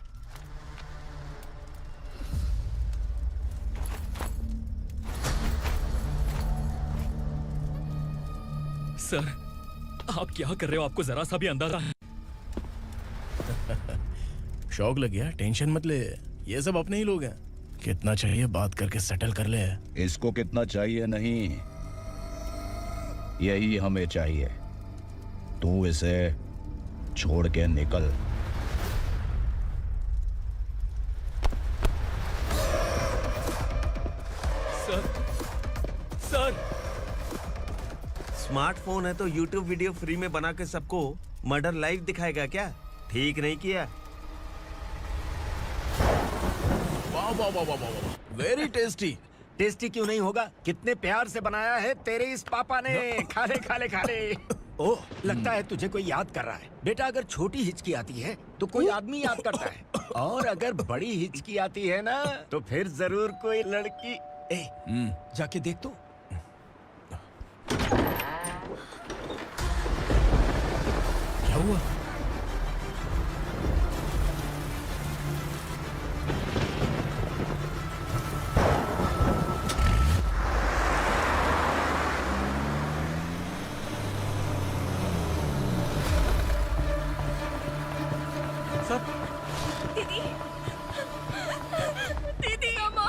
सर, आप क्या कर रहे हो? आपको जरा सा भी अंदाजा है? शौक लग गया? टेंशन मत ले, ये सब अपने ही लोग हैं। कितना चाहिए बात करके सेटल कर ले। इसको कितना चाहिए नहीं, यही हमें चाहिए। तू इसे छोड़ के निकल। सर, सर, स्मार्टफोन है तो YouTube वीडियो फ्री में बना के सबको मर्डर लाइव दिखाएगा क्या? ठीक नहीं किया। वाह वाह वाह वाह वाह, वेरी टेस्टी। टेस्टी क्यों नहीं होगा? कितने प्यार से बनाया है तेरे इस पापा ने। खा ले खा ले खा ले। ओह, लगता है तुझे कोई याद कर रहा है। बेटा, अगर छोटी हिचकी आती है तो कोई आदमी याद करता है, और अगर बड़ी हिचकी आती है ना तो फिर जरूर कोई लड़की। जाके देख तो। क्या हुआ? दीदी, दीदी, अम्मा,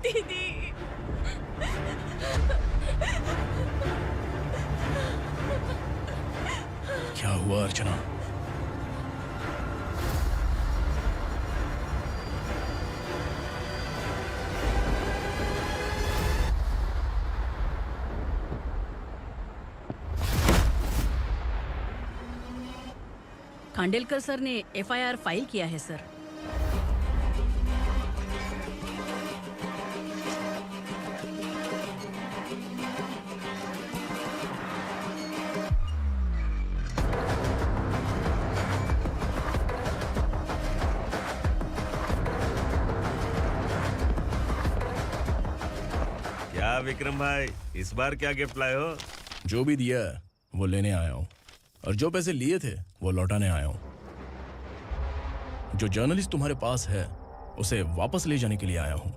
दीदी। क्या हुआ अर्चना? खांडेलकर सर ने एफआईआर फाइल किया है सर। क्या विक्रम भाई, इस बार क्या गिफ्ट लाए हो? जो भी दिया है वो लेने आया हूँ, और जो पैसे लिए थे वो लौटाने आया हूँ। जो जर्नलिस्ट तुम्हारे पास है उसे वापस ले जाने के लिए आया हूँ।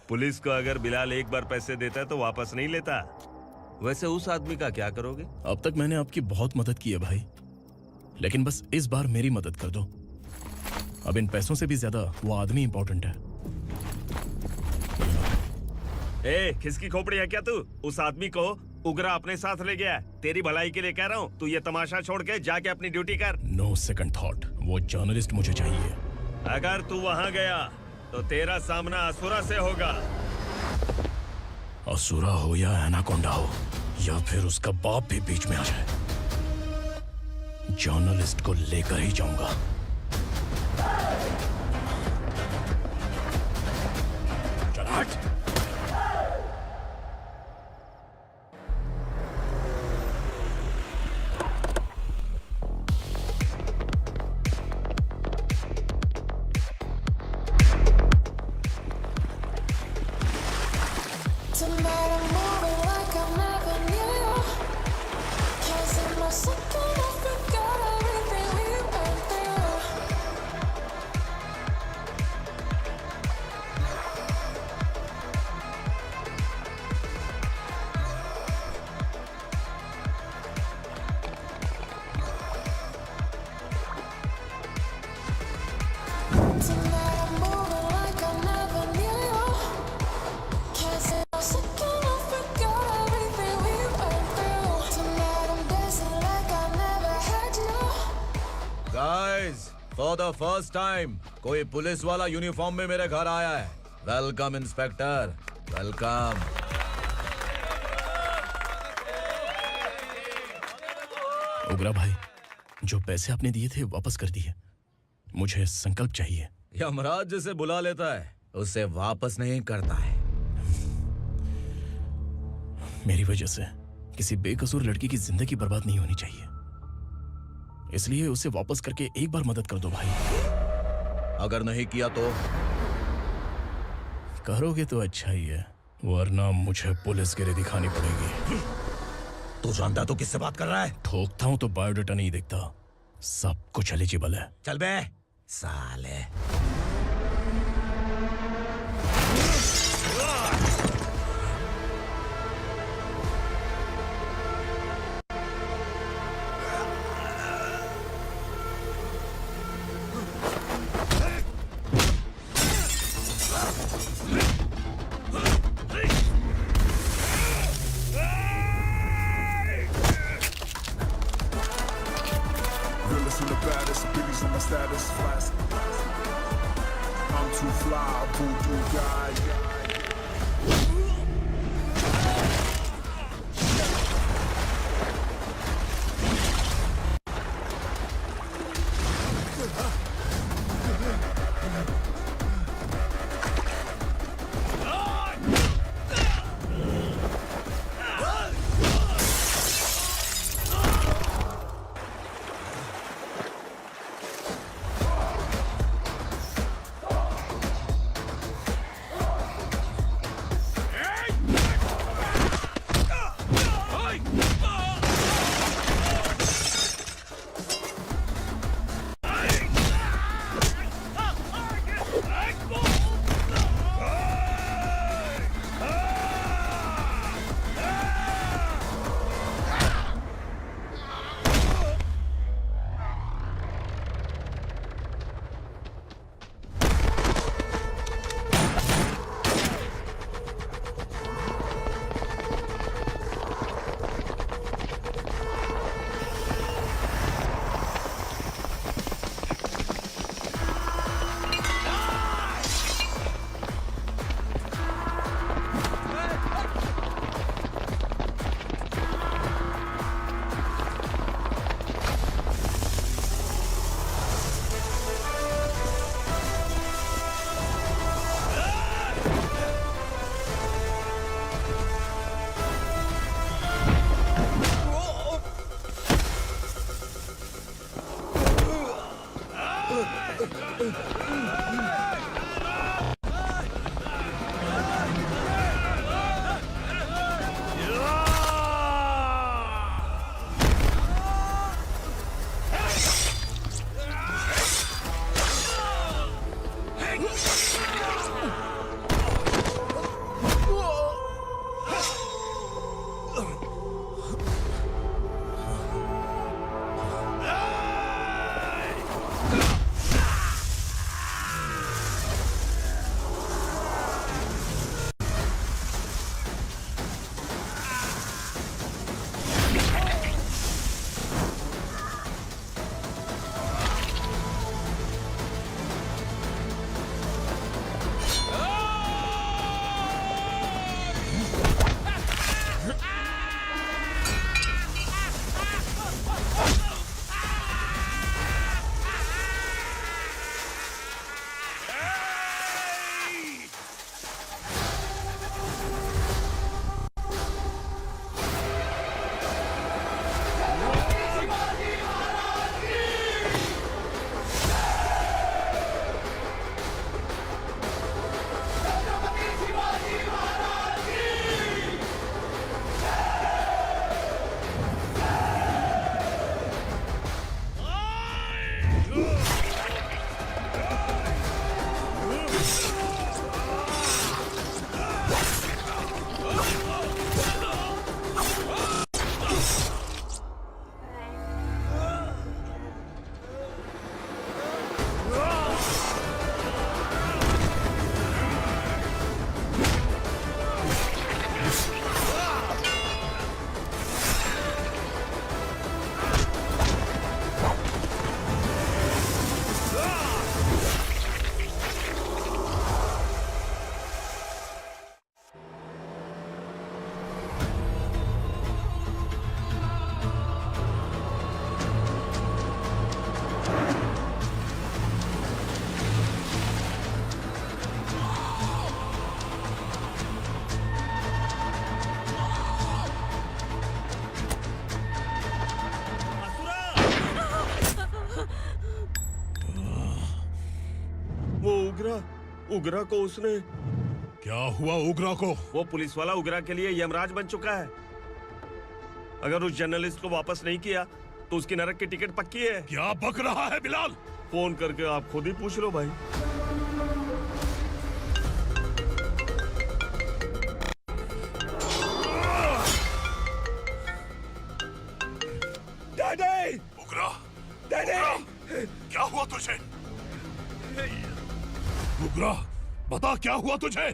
पुलिस को अगर बिलाल एक बार पैसे देता है तो वापस नहीं लेता। वैसे उस आदमी का क्या करोगे? अब तक मैंने आपकी बहुत मदद की है भाई, लेकिन बस इस बार मेरी मदद कर दो। अब इन पैसों से भी ज्यादा वो आदमी इंपॉर्टेंट है। ए, किसकी खोपड़ी है क्या तू? उस आदमी को उगरा अपने साथ ले गया। तेरी भलाई के लिए कह रहा हूँ, तू ये तमाशा छोड़ के जाके अपनी ड्यूटी कर। नो सेकंड थॉट, वो जर्नलिस्ट मुझे चाहिए। अगर तू वहाँ गया तो तेरा सामना असुरा से होगा। असुरा हो या एनाकोंडा हो, या फिर उसका बाप भी बीच में आ जाए, जर्नलिस्ट को लेकर ही जाऊंगा। चल हट। फॉर द फर्स्ट टाइम कोई पुलिस वाला यूनिफॉर्म में मेरे घर आया है। Welcome inspector, welcome. उग्रा भाई, जो पैसे आपने दिए थे वापस कर दिए। मुझे संकल्प चाहिए। यमराज जिसे बुला लेता है उसे वापस नहीं करता है। मेरी वजह से किसी बेकसूर लड़की की जिंदगी बर्बाद नहीं होनी चाहिए, इसलिए उसे वापस करके एक बार मदद कर दो भाई। अगर नहीं किया तो? करोगे तो अच्छा ही है, वरना मुझे पुलिसगिरी दिखानी पड़ेगी। तू जानता तो किससे बात कर रहा है? ठोकता हूं तो बायोडाटा नहीं दिखता, सब कुछ एलिजिबल है। चल बे साले। उग्रा को उसने। क्या हुआ उग्रा को? वो पुलिस वाला उग्रा के लिए यमराज बन चुका है। अगर उस जर्नलिस्ट को वापस नहीं किया तो उसकी नरक की टिकट पक्की है। क्या बक रहा है बिलाल? फोन करके आप खुद ही पूछ लो भाई। डैडी! उग्रा! डैडी! क्या हुआ तुझे? उग्रा, बता क्या हुआ तुझे?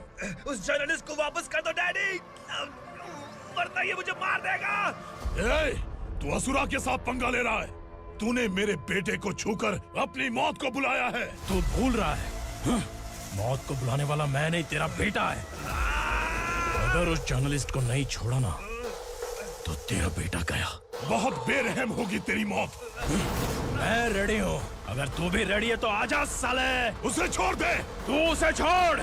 उस जर्नलिस्ट को वापस कर दो डैडी, वरना ये मुझे मार देगा। ए, तू असुरा के साथ पंगा ले रहा है। तूने मेरे बेटे को छूकर अपनी मौत को बुलाया है। तू भूल रहा है, मौत को बुलाने वाला मैं नहीं, तेरा बेटा है। अगर उस जर्नलिस्ट को नहीं छोड़ा ना तो तेरा बेटा गया। बहुत बेरहम होगी तेरी मौत। मैं रेडी हूँ, अगर तू भी रेडी है तो आजा साले। उसे छोड़ दे। तू उसे छोड़।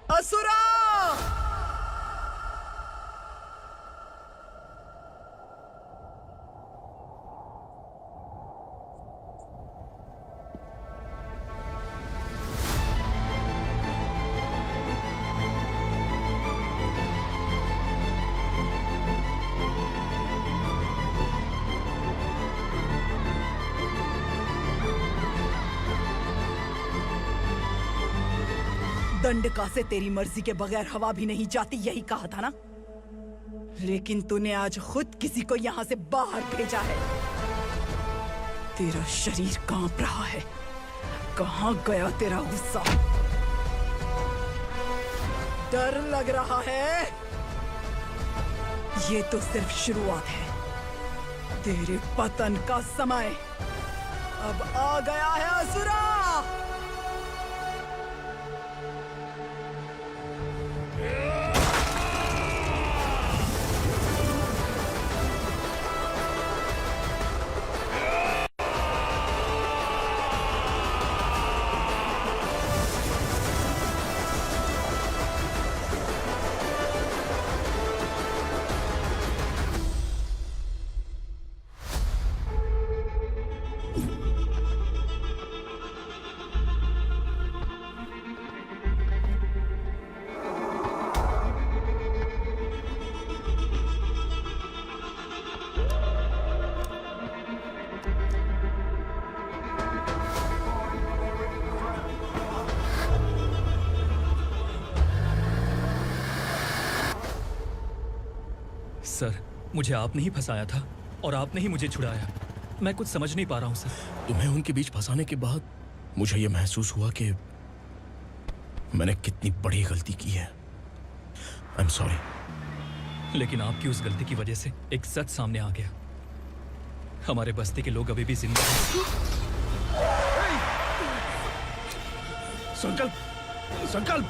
असुरा! दंडका से तेरी मर्जी के बगैर हवा भी नहीं जाती, यही कहा था ना? लेकिन तूने आज खुद किसी को यहाँ से बाहर भेजा है। तेरा शरीर कांप रहा है। कहाँ गया तेरा गुस्सा? डर लग रहा है? ये तो सिर्फ शुरुआत है। तेरे पतन का समय अब आ गया है असुरा। सर, मुझे आपने ही फंसाया था और आपने ही मुझे छुड़ाया। मैं कुछ समझ नहीं पा रहा हूँ सर। तुम्हें उनके बीच फंसाने के बाद मुझे यह महसूस हुआ कि मैंने कितनी बड़ी गलती की है। I am sorry. लेकिन आपकी उस गलती की वजह से एक सच सामने आ गया। हमारे बस्ती के लोग अभी भी जिंदा हैं। संकल्प, संकल्प।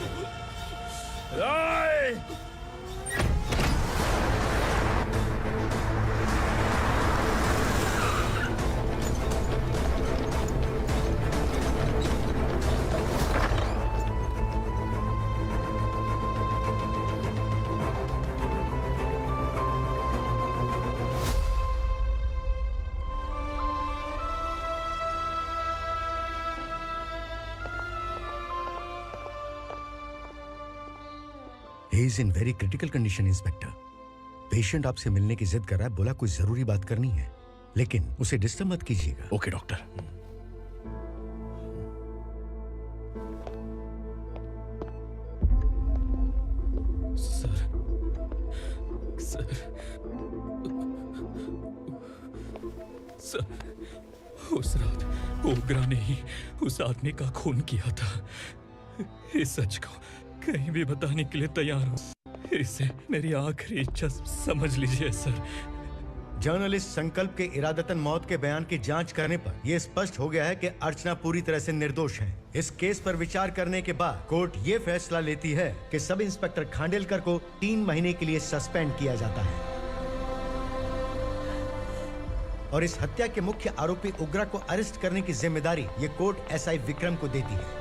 He is in very critical condition, inspector. Patient आपसे मिलने की जिद कर रहा है, बोला कोई जरूरी बात करनी है, लेकिन उसे डिस्टर्ब मत कीजिएगा। Okay doctor. सर, उस रात ओग्रा ने ही उस आदमी का खून किया था। इस सच को कहीं भी बताने के लिए तैयार हूँ। इसे मेरी आखिरी इच्छा समझ लीजिए सर। जर्नलिस्ट संकल्प के इरादतन मौत के बयान की जांच करने पर यह स्पष्ट हो गया है कि अर्चना पूरी तरह से निर्दोष है। इस केस पर विचार करने के बाद कोर्ट ये फैसला लेती है कि सब इंस्पेक्टर खांडेलकर को 3 महीने के लिए सस्पेंड किया जाता है और इस हत्या के मुख्य आरोपी उग्रा को अरेस्ट करने की जिम्मेदारी ये कोर्ट एसआई विक्रम को देती है।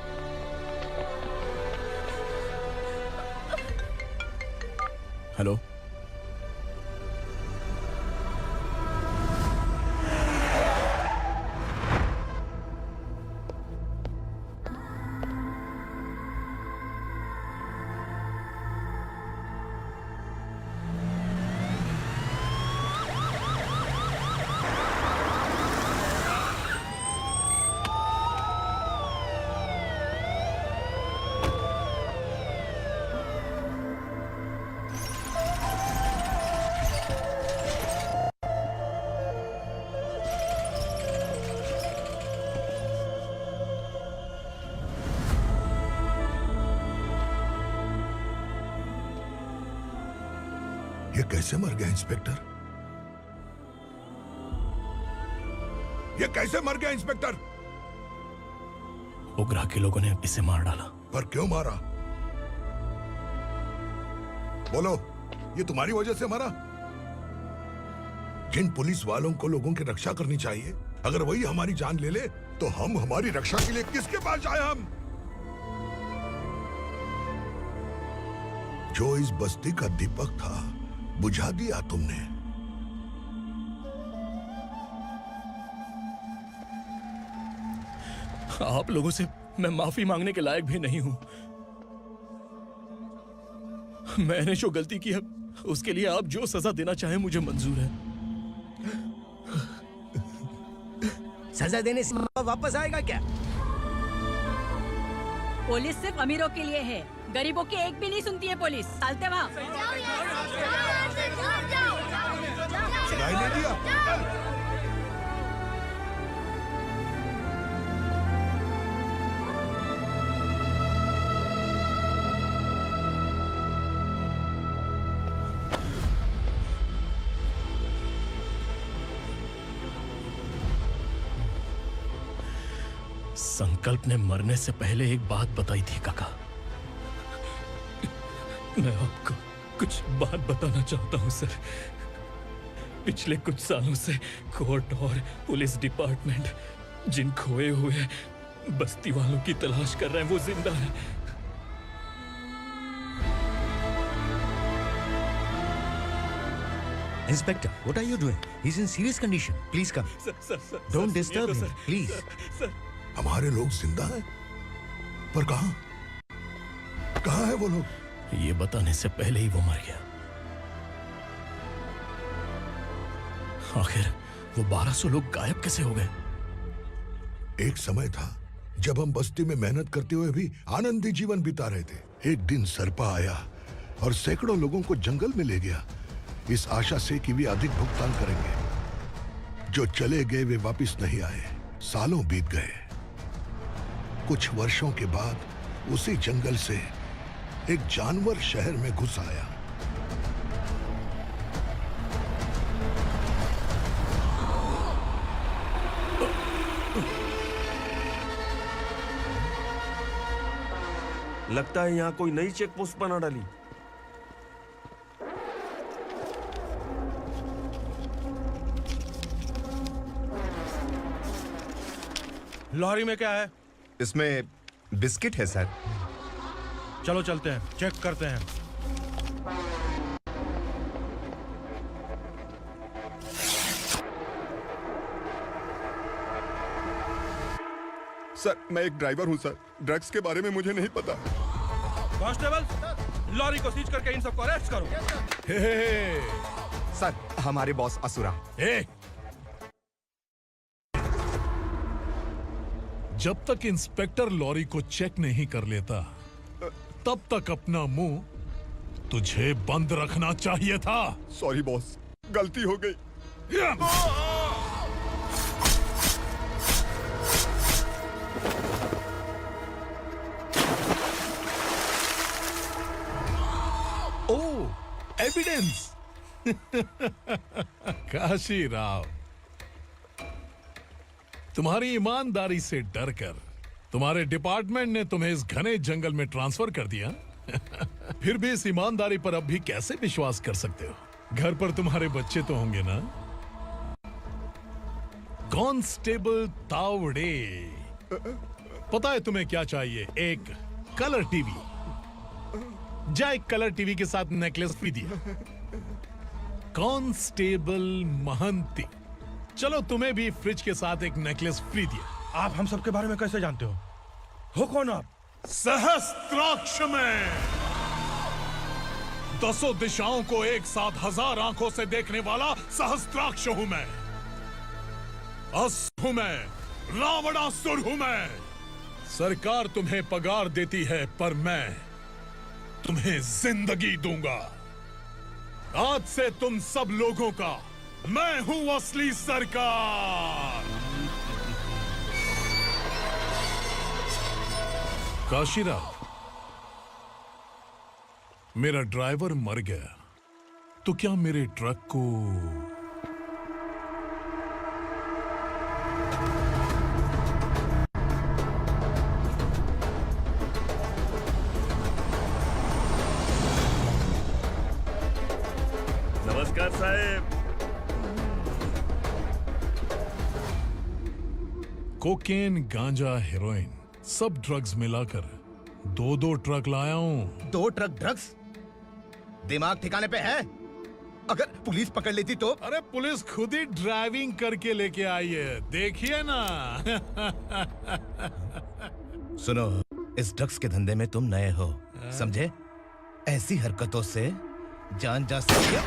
हेलो, ये कैसे मर गया इंस्पेक्टर? ये कैसे मर गया इंस्पेक्टर? ओग्रा के लोगों ने इसे मार डाला। पर क्यों मारा? बोलो, ये तुम्हारी वजह से मरा? जिन पुलिस वालों को लोगों की रक्षा करनी चाहिए, अगर वही हमारी जान ले ले तो हम हमारी रक्षा के लिए किसके पास जाए? हम जो इस बस्ती का दीपक था बुझा दिया तुमने। आप लोगों से मैं माफी मांगने के लायक भी नहीं हूं। मैंने जो गलती की है उसके लिए आप जो सजा देना चाहें मुझे मंजूर है। सजा देने से वापस आएगा क्या? पुलिस सिर्फ अमीरों के लिए है, गरीबों की एक भी नहीं सुनती है पुलिस। चलते वहाँ। सुनाई नहीं दिया? संकल्प ने मरने से पहले एक बात बताई थी काका। मैं आपको कुछ बात बताना चाहता हूं सर। पिछले कुछ सालों से कोर्ट और पुलिस डिपार्टमेंट जिन खोए हुए बस्ती वालों की तलाश कर रहे हैं वो जिंदा है। Inspector, what are you doing? He's in serious condition. Please come. Sir, Don't disturb him, please. हमारे लोग जिंदा हैं? पर कहां? कहां है वो लोग? ये बताने से पहले ही वो मर गया। आखिर वो 1200 लोग गायब कैसे हो गए? एक समय था जब हम बस्ती में मेहनत करते हुए भी आनंदी जीवन बिता रहे थे। एक दिन सरपा आया और सैकड़ों लोगों को जंगल में ले गया, इस आशा से कि वे अधिक भुगतान करेंगे। जो चले गए वे वापस नहीं आए। सालों बीत गए। कुछ वर्षों के बाद उसी जंगल से एक जानवर शहर में घुस आया। लगता है यहाँ कोई नई चेक पोस्ट बना डाली। लॉरी में क्या है? इसमें बिस्किट है सर। चलो चलते हैं, चेक करते हैं। सर, मैं एक ड्राइवर हूं सर। ड्रग्स के बारे में मुझे नहीं पता। कांस्टेबल, लॉरी को सीज करके इन सबको अरेस्ट करो। सर, हमारे बॉस असुरा। जब तक इंस्पेक्टर लॉरी को चेक नहीं कर लेता तब तक अपना मुंह तुझे बंद रखना चाहिए था। सॉरी बॉस, गलती हो गई। ओह, एविडेंस। काशी राव, तुम्हारी ईमानदारी से डरकर तुम्हारे डिपार्टमेंट ने तुम्हें इस घने जंगल में ट्रांसफर कर दिया। फिर भी इस ईमानदारी पर अब भी कैसे विश्वास कर सकते हो? घर पर तुम्हारे बच्चे तो होंगे ना? कांस्टेबल तावड़े, पता है तुम्हें क्या चाहिए? एक कलर टीवी। जा एक कलर टीवी के साथ नेकलेस भी दिया। कांस्टेबल महंती, चलो तुम्हें भी फ्रिज के साथ एक नेकलेस फ्री दिया। आप हम सब के बारे में कैसे जानते हो कौन आप? सहस्त्राक्ष में 10 दिशाओं को एक साथ 1000 आंखों से देखने वाला सहस्त्राक्ष हूं मैं। असुर हूं मैं, रावणासुर हूं मैं। सरकार तुम्हें पगार देती है, पर मैं तुम्हें जिंदगी दूंगा। आज से तुम सब लोगों का मैं हूं असली सरकार। काशीराव, मेरा ड्राइवर मर गया, तो क्या मेरे ट्रक को नमस्कार साहब। कोकेन, गांजा, हेरोइन, सब ड्रग्स मिलाकर 2 ट्रक लाया हूं। 2 ट्रक ड्रग्स? दिमाग ठिकाने पे है? अगर पुलिस पकड़ लेती तो? अरे पुलिस खुद ही ड्राइविंग करके लेके आई है, देखिए ना। सुनो, इस ड्रग्स के धंधे में तुम नए हो, समझे? ऐसी हरकतों से जान जा सकती है।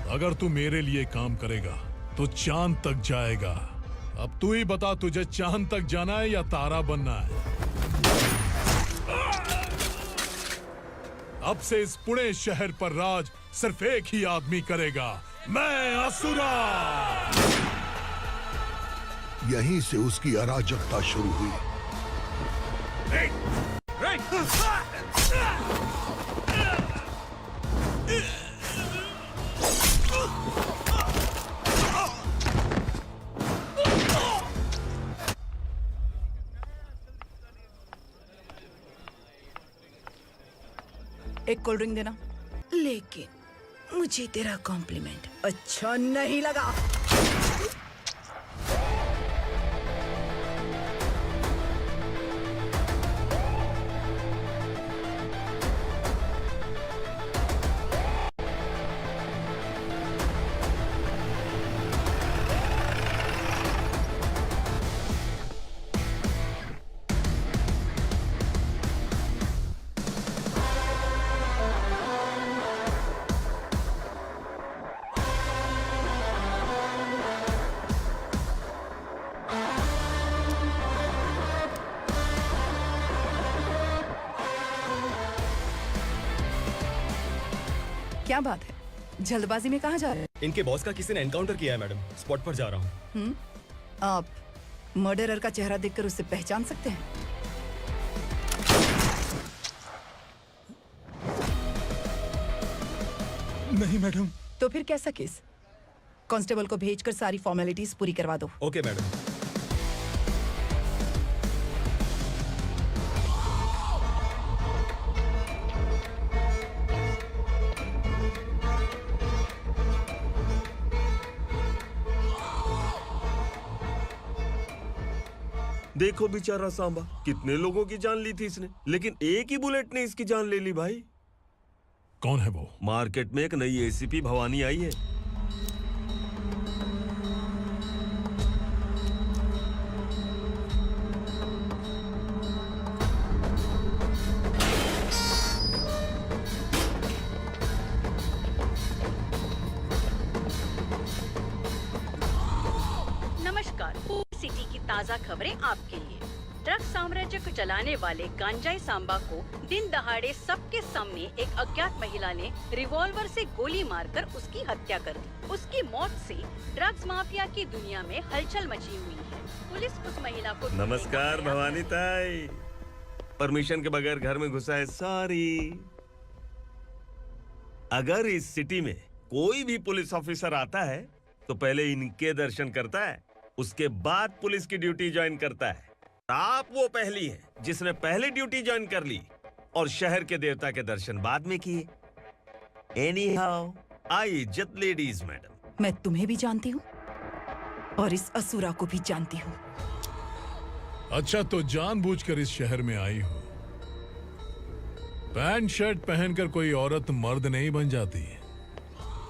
अगर तू मेरे लिए काम करेगा तो चांद तक जाएगा। अब तू ही बता, तुझे चांद तक जाना है या तारा बनना है? अब से इस पुणे शहर पर राज सिर्फ एक ही आदमी करेगा, मैं असुरा। यहीं से उसकी अराजकता शुरू हुई। एक कोल्ड ड्रिंक देना। लेकिन मुझे तेरा कॉम्प्लीमेंट अच्छा नहीं लगा। क्या बात है, जल्दबाजी में कहाँ जा रहे हैं? इनके बॉस का किसी ने एनकाउंटर किया है मैडम, स्पॉट पर जा रहा हूँ। आप मर्डरर का चेहरा देखकर उसे पहचान सकते हैं? नहीं मैडम। तो फिर कैसा केस? कांस्टेबल को भेजकर सारी फॉर्मेलिटीज पूरी करवा दो। Okay madam. देखो बेचारा सांबा, कितने लोगों की जान ली थी इसने, लेकिन एक ही बुलेट ने इसकी जान ले ली भाई। कौन है वो? मार्केट में एक नई एसीपी भवानी आई है। नमस्कार, सिटी की ताज़ा खबरें आपके लिए। ड्रग साम्राज्य को चलाने वाले गांजाई सांबा को दिन दहाड़े सबके सामने एक अज्ञात महिला ने रिवॉल्वर से गोली मारकर उसकी हत्या कर दी। उसकी मौत से ड्रग्स माफिया की दुनिया में हलचल मची हुई है। पुलिस उस महिला को नमस्कार भवानी ताई, परमिशन के बगैर घर में घुसा है, सॉरी। अगर इस सिटी में कोई भी पुलिस ऑफिसर आता है तो पहले इनके दर्शन करता है, उसके बाद पुलिस की ड्यूटी ज्वाइन करता है। आप वो पहली हैं जिसने पहले ड्यूटी ज्वाइन कर ली और शहर के देवता के दर्शन बाद में किए। एनीहाउ, आई इज्जत लेडीज मैडम। मैं तुम्हें भी जानती हूँ और इस असुरा को भी जानती हूँ। अच्छा, तो जानबूझकर इस शहर में आई हो। पैंट शर्ट पहनकर कोई औरत मर्द नहीं बन जाती।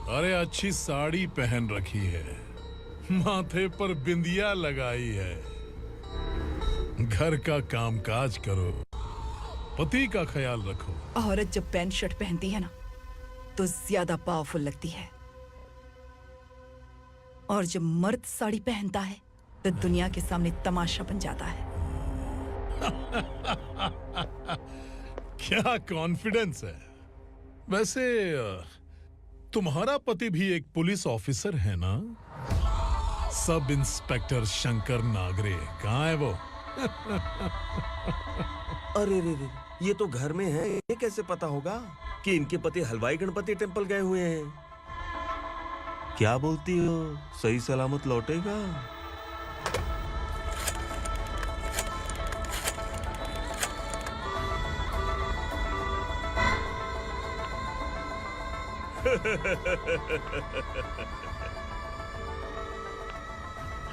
अरे अच्छी साड़ी पहन रखी है, माथे पर बिंदिया लगाई है, घर का कामकाज करो, पति का ख्याल रखो। औरत जब पैंट शर्ट पहनती है ना तो ज्यादा पावरफुल लगती है, और जब मर्द साड़ी पहनता है तो दुनिया के सामने तमाशा बन जाता है। क्या कॉन्फिडेंस है। वैसे तुम्हारा पति भी एक पुलिस ऑफिसर है ना? सब इंस्पेक्टर शंकर नागरे कहाँ है वो? अरे रे रे, ये तो घर में है, ये कैसे पता होगा कि इनके पति हलवाई गणपति टेम्पल गए हुए हैं? क्या बोलती हो, सही सलामत लौटेगा?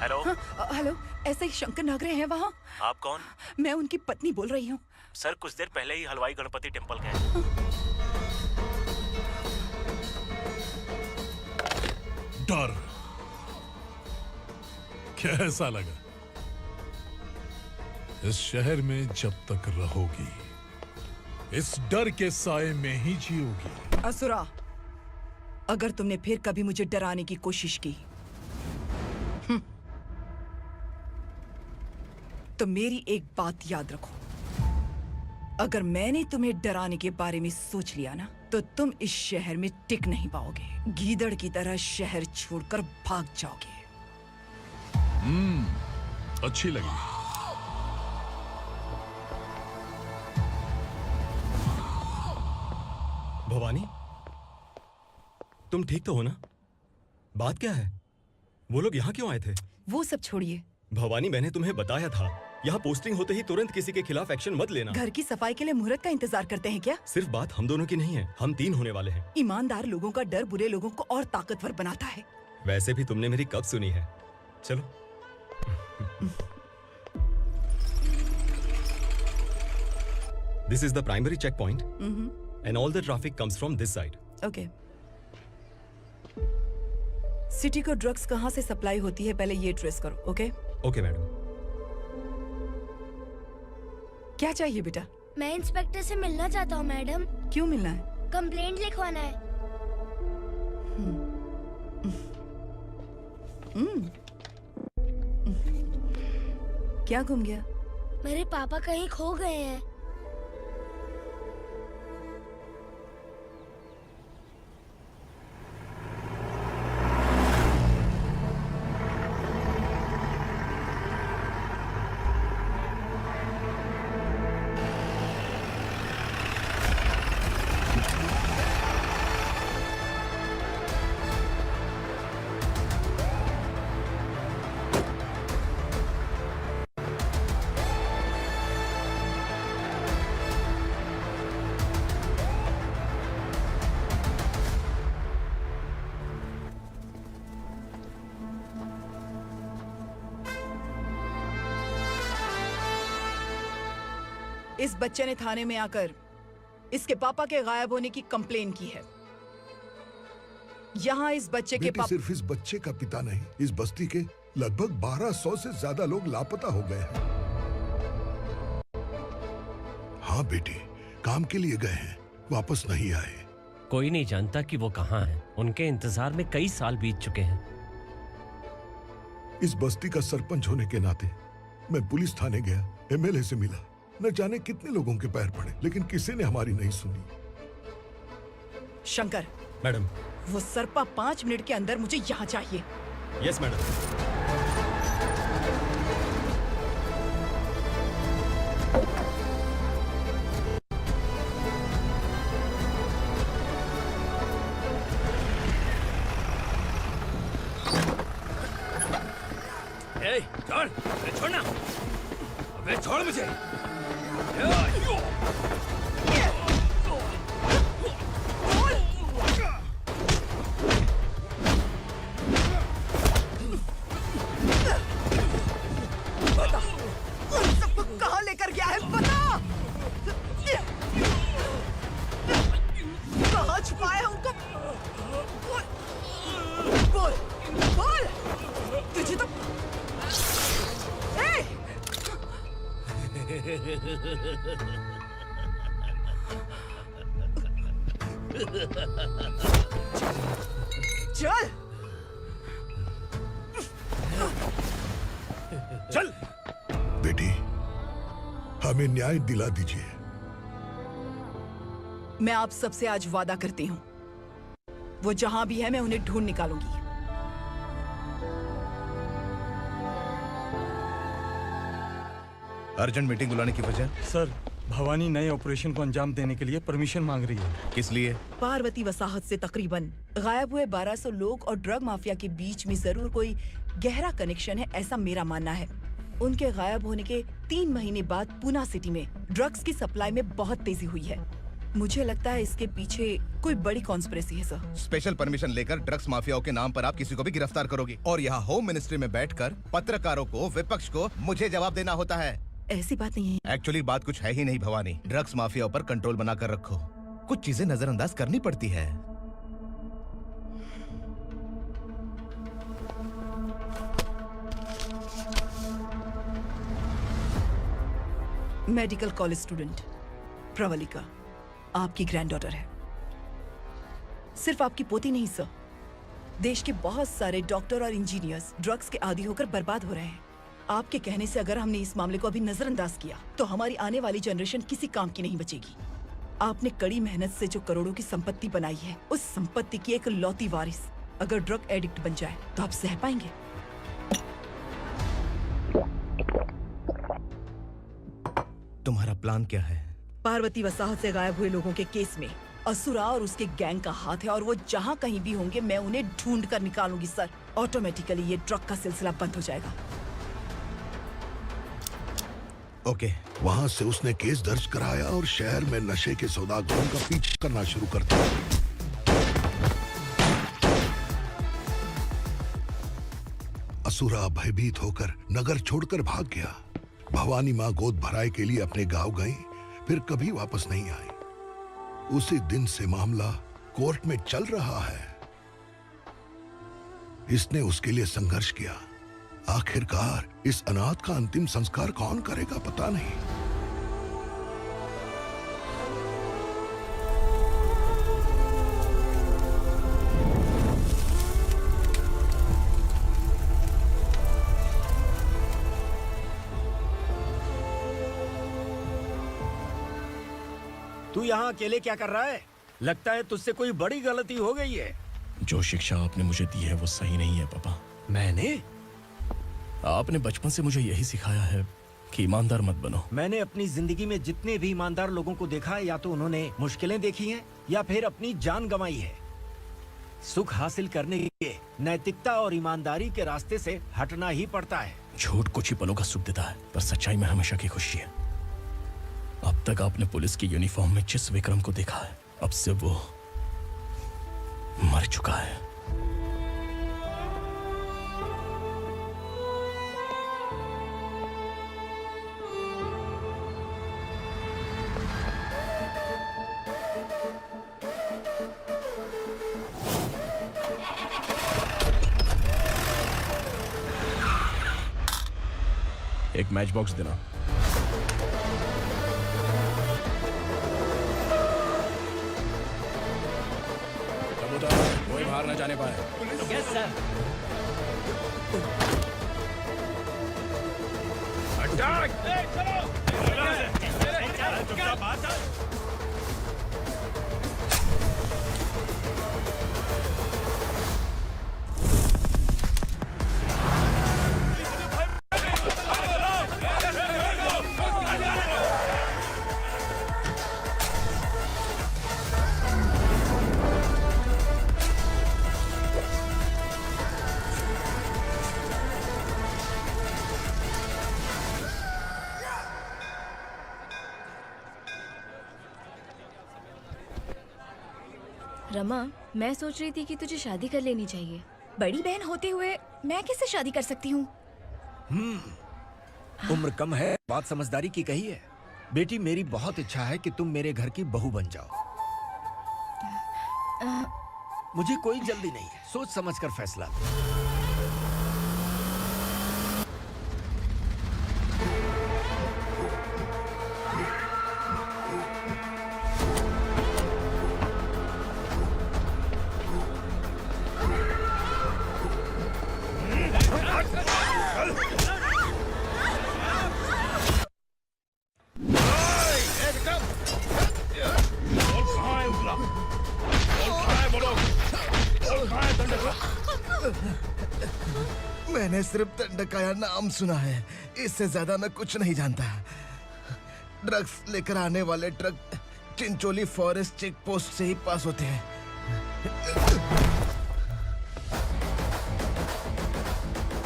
हेलो। हेलो, ऐसे ही शंकर नागरे हैं वहाँ? आप कौन? मैं उनकी पत्नी बोल रही हूँ। सर कुछ देर पहले ही हलवाई गणपति टेम्पल गए। डर कैसा लगा? इस शहर में जब तक रहोगी इस डर के साए में ही जियोगी। असुरा, अगर तुमने फिर कभी मुझे डराने की कोशिश की तो मेरी एक बात याद रखो, अगर मैंने तुम्हें डराने के बारे में सोच लिया ना तो तुम इस शहर में टिक नहीं पाओगे। गीदड़ की तरह शहर छोड़कर भाग जाओगे। अच्छी लगी। भवानी, तुम ठीक तो हो ना? बात क्या है? वो लोग यहाँ क्यों आए थे? वो सब छोड़िए भवानी, मैंने तुम्हें बताया था यहाँ पोस्टिंग होते ही तुरंत किसी के खिलाफ एक्शन मत लेना। घर की सफाई के लिए मुहूर्त का इंतजार करते हैं क्या? सिर्फ बात हम दोनों की नहीं है, हम 3 होने वाले हैं। ईमानदार लोगों का डर बुरे लोगों को और ताकतवर बनाता है। वैसे भी तुमने मेरी कब सुनी है? चलो। This is the primary checkpoint, and all the traffic comes from this side. Okay. City को ड्रग्स कहाँ से सप्लाई होती है पहले ये ट्रेस करो, ओके? Okay madam. क्या चाहिए बेटा? मैं इंस्पेक्टर से मिलना चाहता हूँ मैडम। क्यों मिलना है? कंप्लेंट लिखवाना है। क्या घूम गया? मेरे पापा कहीं खो गए हैं। इस बच्चे ने थाने में आकर इसके पापा के गायब होने की कंप्लेन की है। यहाँ इस बच्चे के पापा सिर्फ इस बच्चे का पिता नहीं, इस बस्ती के लगभग 1200 से ज्यादा लोग लापता हो गए हैं। हाँ बेटी, काम के लिए गए हैं, वापस नहीं आए। कोई नहीं जानता कि वो कहाँ हैं। उनके इंतजार में कई साल बीत चुके हैं। इस बस्ती का सरपंच होने के नाते मैं पुलिस थाने गया, एमएलए से मिला, न जाने कितने लोगों के पैर पड़े, लेकिन किसी ने हमारी नहीं सुनी। शंकर, मैडम, वो सरपा 5 मिनट के अंदर मुझे यहाँ चाहिए। Yes madam. छोड़, अरे छोड़ना, अबे छोड़ मुझे। बता, उन सबको कहाँ लेकर गया है बता। कहाँ छुपाया है उनको? बोल, बोल, तुझे तो चल चल बेटी, हमें न्याय दिला दीजिए। मैं आप सबसे आज वादा करती हूँ, वो जहां भी है मैं उन्हें ढूंढ निकालूंगी। अर्जेंट मीटिंग बुलाने की वजह? सर, भवानी नए ऑपरेशन को अंजाम देने के लिए परमिशन मांग रही है। किस लिए? पार्वती वसाहत से तकरीबन गायब हुए 1200 लोग और ड्रग माफिया के बीच में जरूर कोई गहरा कनेक्शन है, ऐसा मेरा मानना है। उनके गायब होने के 3 महीने बाद पूना सिटी में ड्रग्स की सप्लाई में बहुत तेजी हुई है। मुझे लगता है इसके पीछे कोई बड़ी कॉन्स्पिरेसी है सर। स्पेशल परमिशन लेकर ड्रग्स माफियाओं के नाम पर आप किसी को भी गिरफ्तार करोगे और यहाँ होम मिनिस्ट्री में बैठकर पत्रकारों को, विपक्ष को मुझे जवाब देना होता है। ऐसी बात नहीं है। एक्चुअली बात कुछ है ही नहीं भवानी। ड्रग्स माफियाओं पर कंट्रोल बनाकर रखो, कुछ चीजें नजरअंदाज करनी पड़ती है। मेडिकल कॉलेज स्टूडेंट प्रवलिका आपकी ग्रैंडडॉटर है। सिर्फ आपकी पोती नहीं सर, देश के बहुत सारे डॉक्टर और इंजीनियर्स ड्रग्स के आदी होकर बर्बाद हो रहे हैं। आपके कहने से अगर हमने इस मामले को अभी नजरअंदाज किया तो हमारी आने वाली जनरेशन किसी काम की नहीं बचेगी। आपने कड़ी मेहनत से जो करोड़ों की संपत्ति बनाई है, उस संपत्ति की एक लौती वारिस अगर ड्रग एडिक्ट बन जाए तो आप सह पाएंगे? तुम्हारा प्लान क्या है? पार्वती वसाहत से गायब हुए लोगों के केस में असुरा और उसके गैंग का हाथ है और वो जहाँ कहीं भी होंगे मैं उन्हें ढूंढ कर निकालूंगी सर। ऑटोमेटिकली ये ड्रग का सिलसिला बंद हो जाएगा। ओके। वहाँ से उसने केस दर्ज कराया और शहर में नशे के सौदागरों का पीछा करना शुरू कर दिया। असुरा भयभीत होकर नगर छोड़कर भाग गया। भवानी माँ गोद भराई के लिए अपने गांव गई, फिर कभी वापस नहीं आई। उसी दिन से मामला कोर्ट में चल रहा है। इसने उसके लिए संघर्ष किया। आखिरकार इस अनाथ का अंतिम संस्कार कौन करेगा पता नहीं। तू यहाँ अकेले क्या कर रहा है? लगता है तुझसे कोई बड़ी गलती हो गई है। जो शिक्षा आपने मुझे दी है वो सही नहीं है पापा। मैंने? आपने बचपन से मुझे यही सिखाया है कि ईमानदार मत बनो। मैंने अपनी जिंदगी में जितने भी ईमानदार लोगों को देखा है, या तो उन्होंने मुश्किलें देखी हैं या फिर अपनी जान गंवाई है। सुख हासिल करने के लिए नैतिकता और ईमानदारी के रास्ते से हटना ही पड़ता है। झूठ कुछ ही पलों का सुख देता है, पर सच्चाई में हमेशा की खुशी है। अब तक आपने पुलिस की यूनिफॉर्म में जिस विक्रम को देखा है, अब से वो मर चुका है। एक मैच बॉक्स देना। कोई बाहर न जाने पाए। Yes sir. रमा, मैं सोच रही थी कि तुझे शादी कर लेनी चाहिए। बड़ी बहन होते हुए मैं कैसे शादी कर सकती हूँ? उम्र कम है, बात समझदारी की कही है। बेटी, मेरी बहुत इच्छा है कि तुम मेरे घर की बहू बन जाओ। मुझे कोई जल्दी नहीं है, सोच समझकर फैसला लो। मैंने सिर्फ दंडकाया नाम सुना है, इससे ज्यादा मैं कुछ नहीं जानता। ड्रग्स लेकर आने वाले truck Chincholi forest check post से ही पास होते हैं।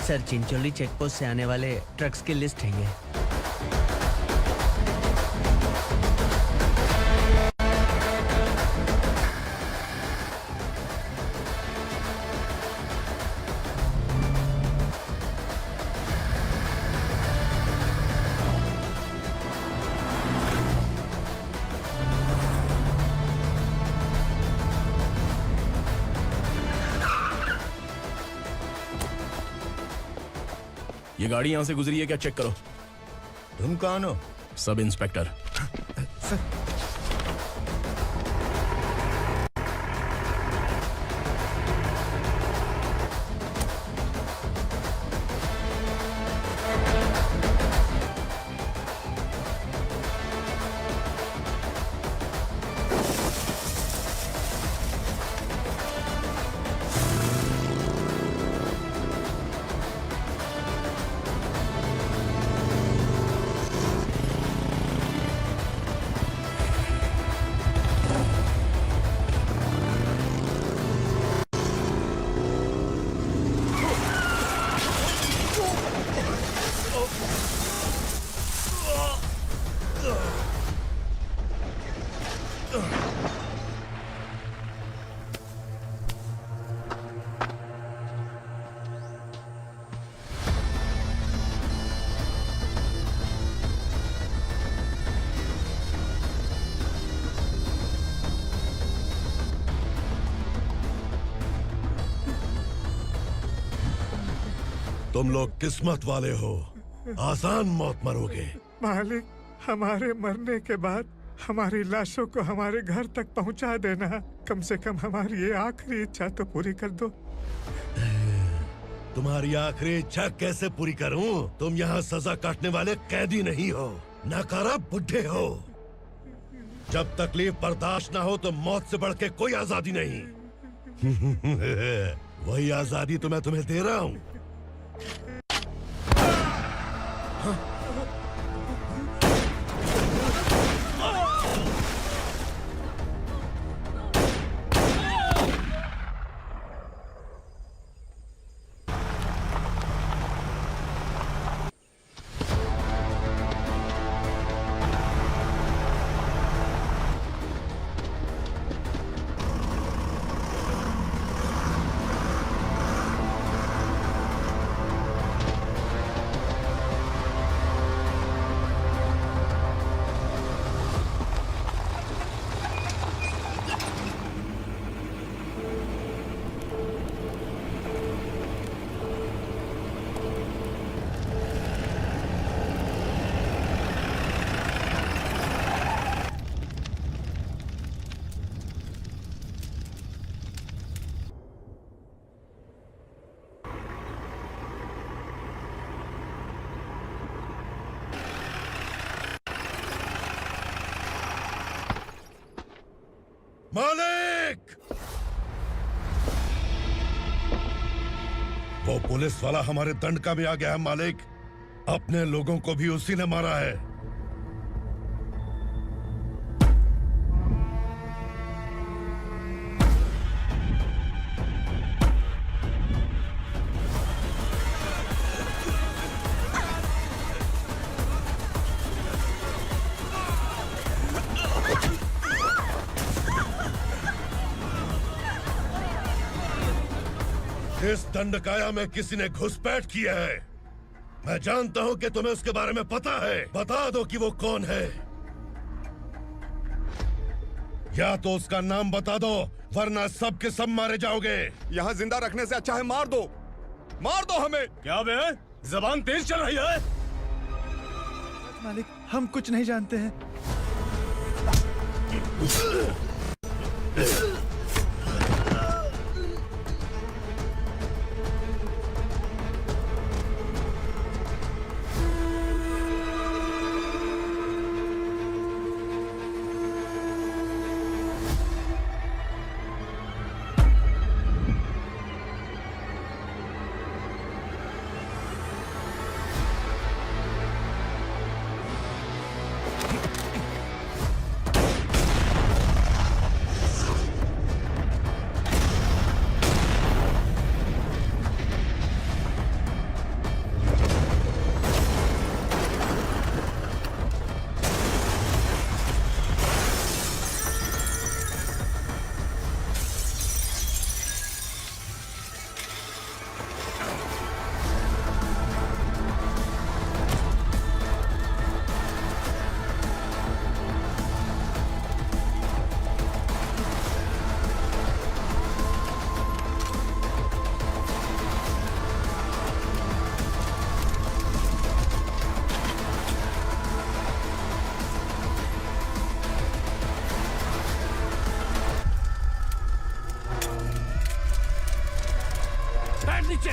सर, चिंचोली चेक पोस्ट से आने वाले ट्रक्स की लिस्ट है ये। ये गाड़ी यहाँ से गुजरी है क्या, चेक करो। तुम कौन हो? Sub inspector. तुम लोग किस्मत वाले हो, आसान मौत मरोगे। मालिक, हमारे मरने के बाद हमारी लाशों को हमारे घर तक पहुंचा देना। कम से कम हमारी ये आखिरी इच्छा तो पूरी कर दो। तुम्हारी आखिरी इच्छा कैसे पूरी करूं? तुम यहाँ सजा काटने वाले कैदी नहीं हो, नकारा बुढ़े हो। जब तकलीफ बर्दाश्त ना हो तो मौत से बढ़ के कोई आजादी नहीं। वही आजादी तो मैं तुम्हें दे रहा हूँ। मालिक! वो पुलिस वाला हमारे दंडका में आ गया है मालिक। अपने लोगों को भी उसी ने मारा है। इस दंडकाया में किसी ने घुसपैठ किया है। मैं जानता हूं कि तुम्हें उसके बारे में पता है। बता दो कि वो कौन है, या तो उसका नाम बता दो, वरना सब के सब मारे जाओगे। यहाँ जिंदा रखने से अच्छा है मार दो हमें। क्या बे, जबान तेज चल रही है? मालिक, हम कुछ नहीं जानते हैं। नीचे।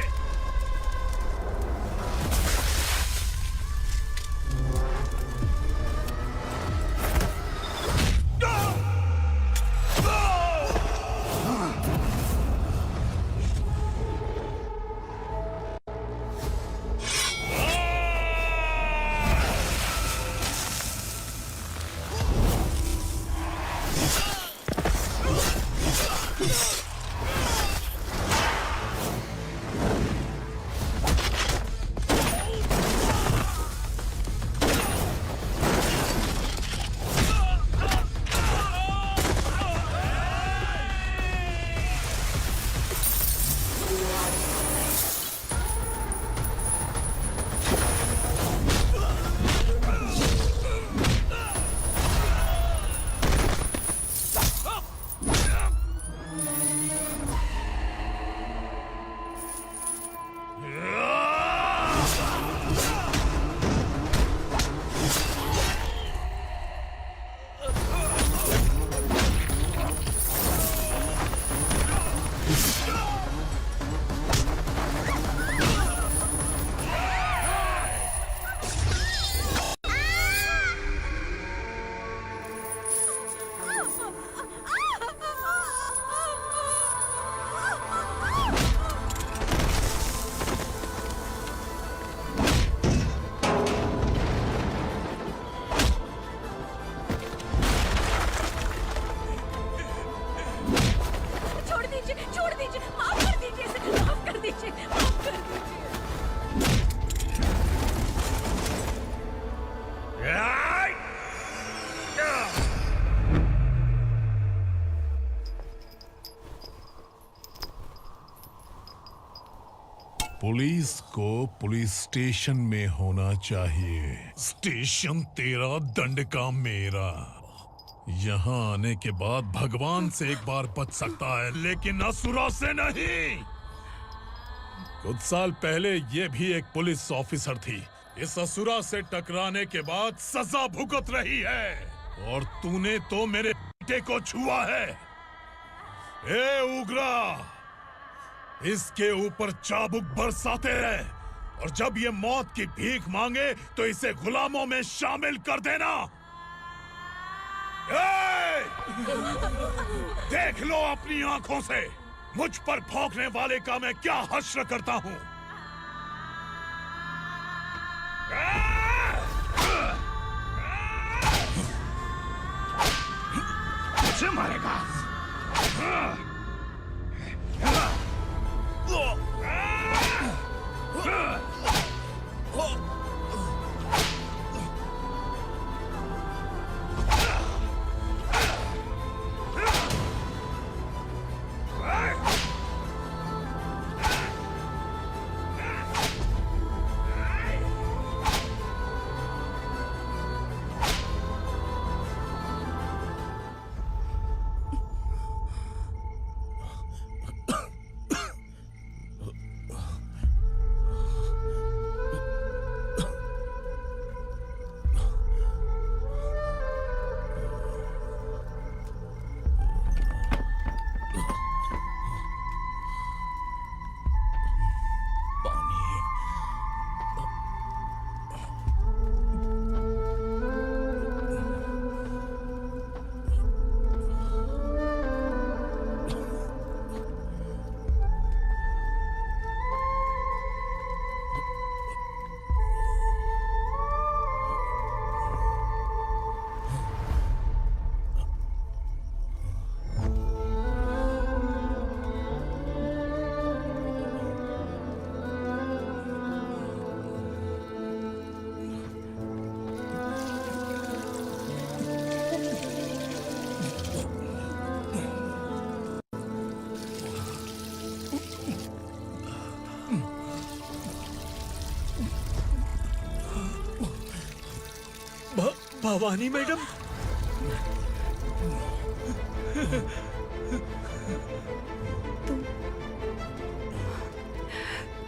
पुलिस को पुलिस स्टेशन में होना चाहिए। स्टेशन तेरा, दंड का मेरा। यहाँ आने के बाद भगवान से एक बार बच सकता है, लेकिन असुरा से नहीं। कुछ साल पहले ये भी एक पुलिस ऑफिसर थी। इस असुरा से टकराने के बाद सजा भुगत रही है, और तूने तो मेरे बेटे को छुआ है। ए उग्रा, इसके ऊपर चाबुक बरसाते रहे, और जब ये मौत की भीख मांगे तो इसे गुलामों में शामिल कर देना। देख लो अपनी आंखों से मुझ पर भौंकने वाले का मैं क्या हश्र करता हूं। मुझे मारेगा? भवानी मैडम, तुम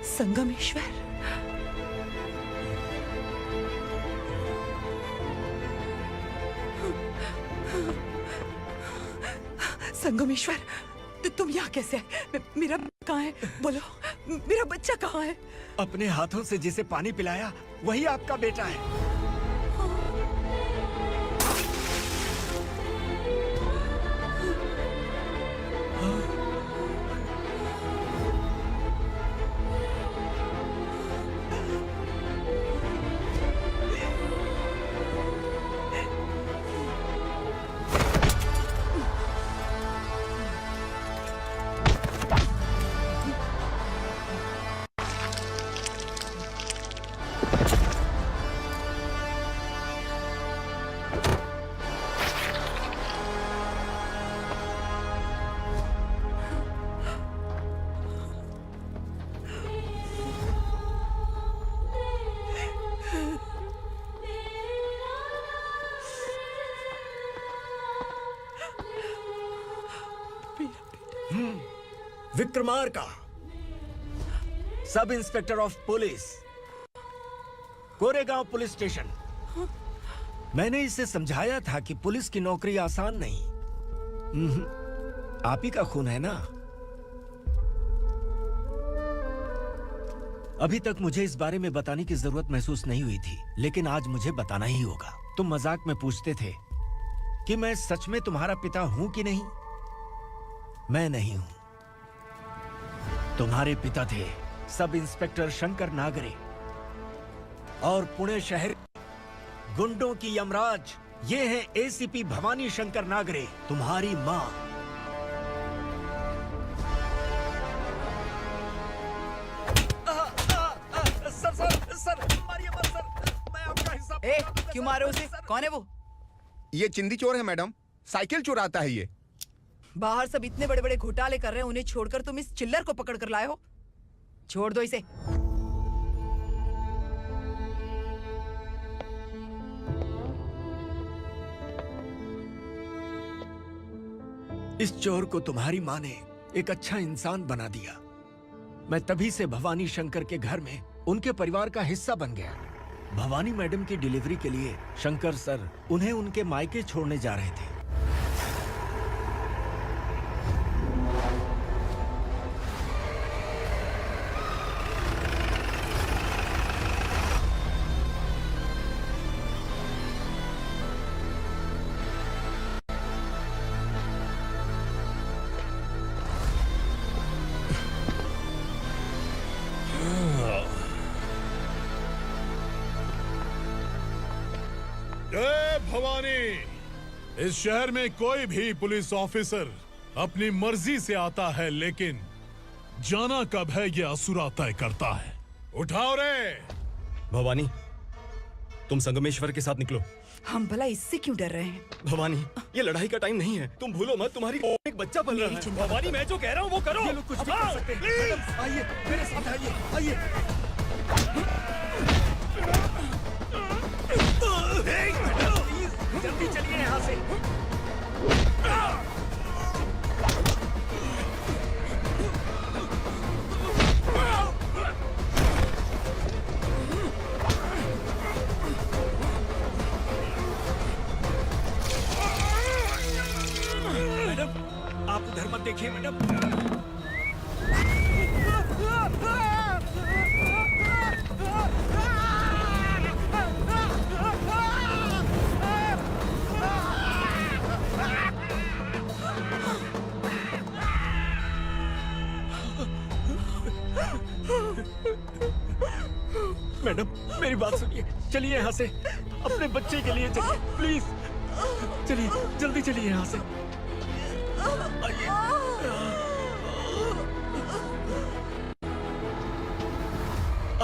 संगमेश्वर? संगमेश्वर, तुम यहाँ कैसे आए? मेरा कहाँ है? बोलो, मेरा बच्चा कहाँ है? अपने हाथों से जिसे पानी पिलाया वही आपका बेटा है। Vikramarka, sub inspector of police, Koregaon police station. मैंने इसे समझाया था कि पुलिस की नौकरी आसान नहीं। आप ही का खून है ना। अभी तक मुझे इस बारे में बताने की जरूरत महसूस नहीं हुई थी, लेकिन आज मुझे बताना ही होगा। तुम मजाक में पूछते थे कि मैं सच में तुम्हारा पिता हूं कि नहीं। मैं नहीं हूं। तुम्हारे पिता थे सब इंस्पेक्टर शंकर नागरे, और पुणे शहर गुंडों की यमराज ये है एसीपी भवानी शंकर नागरे, तुम्हारी मां। सर, मारिए मत सर, मैं आपका हिस्सा। क्यों मारे उसे? कौन है वो? ये चिंदी चोर है मैडम, साइकिल चुराता है ये। बाहर सब इतने बड़े बड़े घोटाले कर रहे हैं, उन्हें छोड़कर तुम इस चिल्लर को पकड़ कर लाए हो। छोड़ दो इसे। इस चोर को तुम्हारी माँ ने एक अच्छा इंसान बना दिया। मैं तभी से भवानी शंकर के घर में उनके परिवार का हिस्सा बन गया। भवानी मैडम की डिलीवरी के लिए शंकर सर उन्हें उनके मायके छोड़ने जा रहे थे। जय भवानी। इस शहर में कोई भी पुलिस ऑफिसर अपनी मर्जी से आता है, लेकिन जाना कब है ये असुरा तय करता है। उठाओ रे। भवानी, तुम संगमेश्वर के साथ निकलो। हम भला इससे क्यों डर रहे हैं? भवानी, ये लड़ाई का टाइम नहीं है। तुम भूलो मत, तुम्हारी एक बच्चा पल रहा है। भवानी, मैं जो कह रहा हूँ वो करो। ये लोग कुछ भी कर सकते हैं। मैडम, आइए मेरे साथ आइए, आइए। जल्दी चलिए यहाँ से। मैडम, आप उधर मत देखिए मैडम। मैडम, मेरी बात सुनिए। चलिए यहाँ से, अपने बच्चे के लिए चलिए, प्लीज। चलिए, जल्दी चलिए यहाँ से।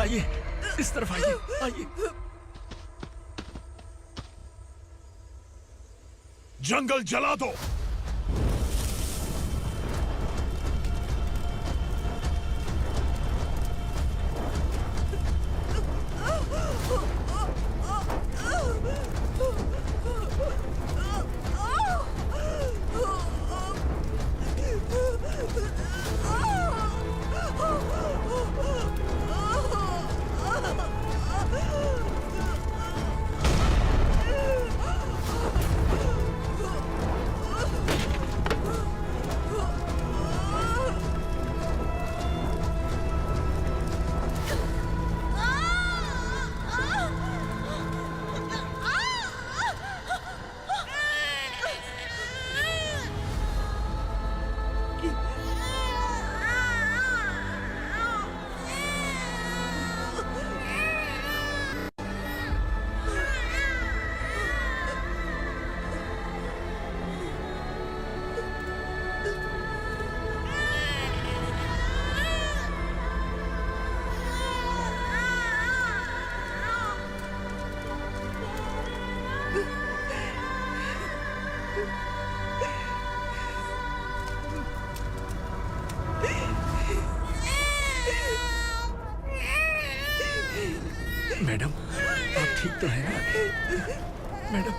आइए, इस तरफ आइए, आइए। जंगल जला दो। ठीक तो है ना मैडम?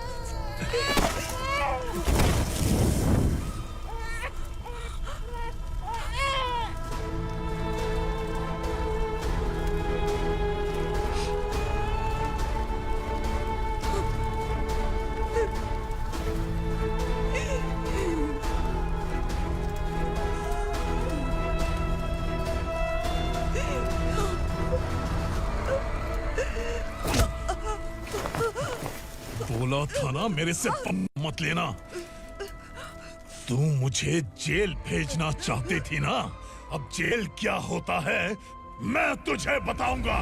बोला था ना मेरे से पंगा मत लेना। तू मुझे जेल भेजना चाहती थी ना? अब जेल क्या होता है मैं तुझे बताऊंगा।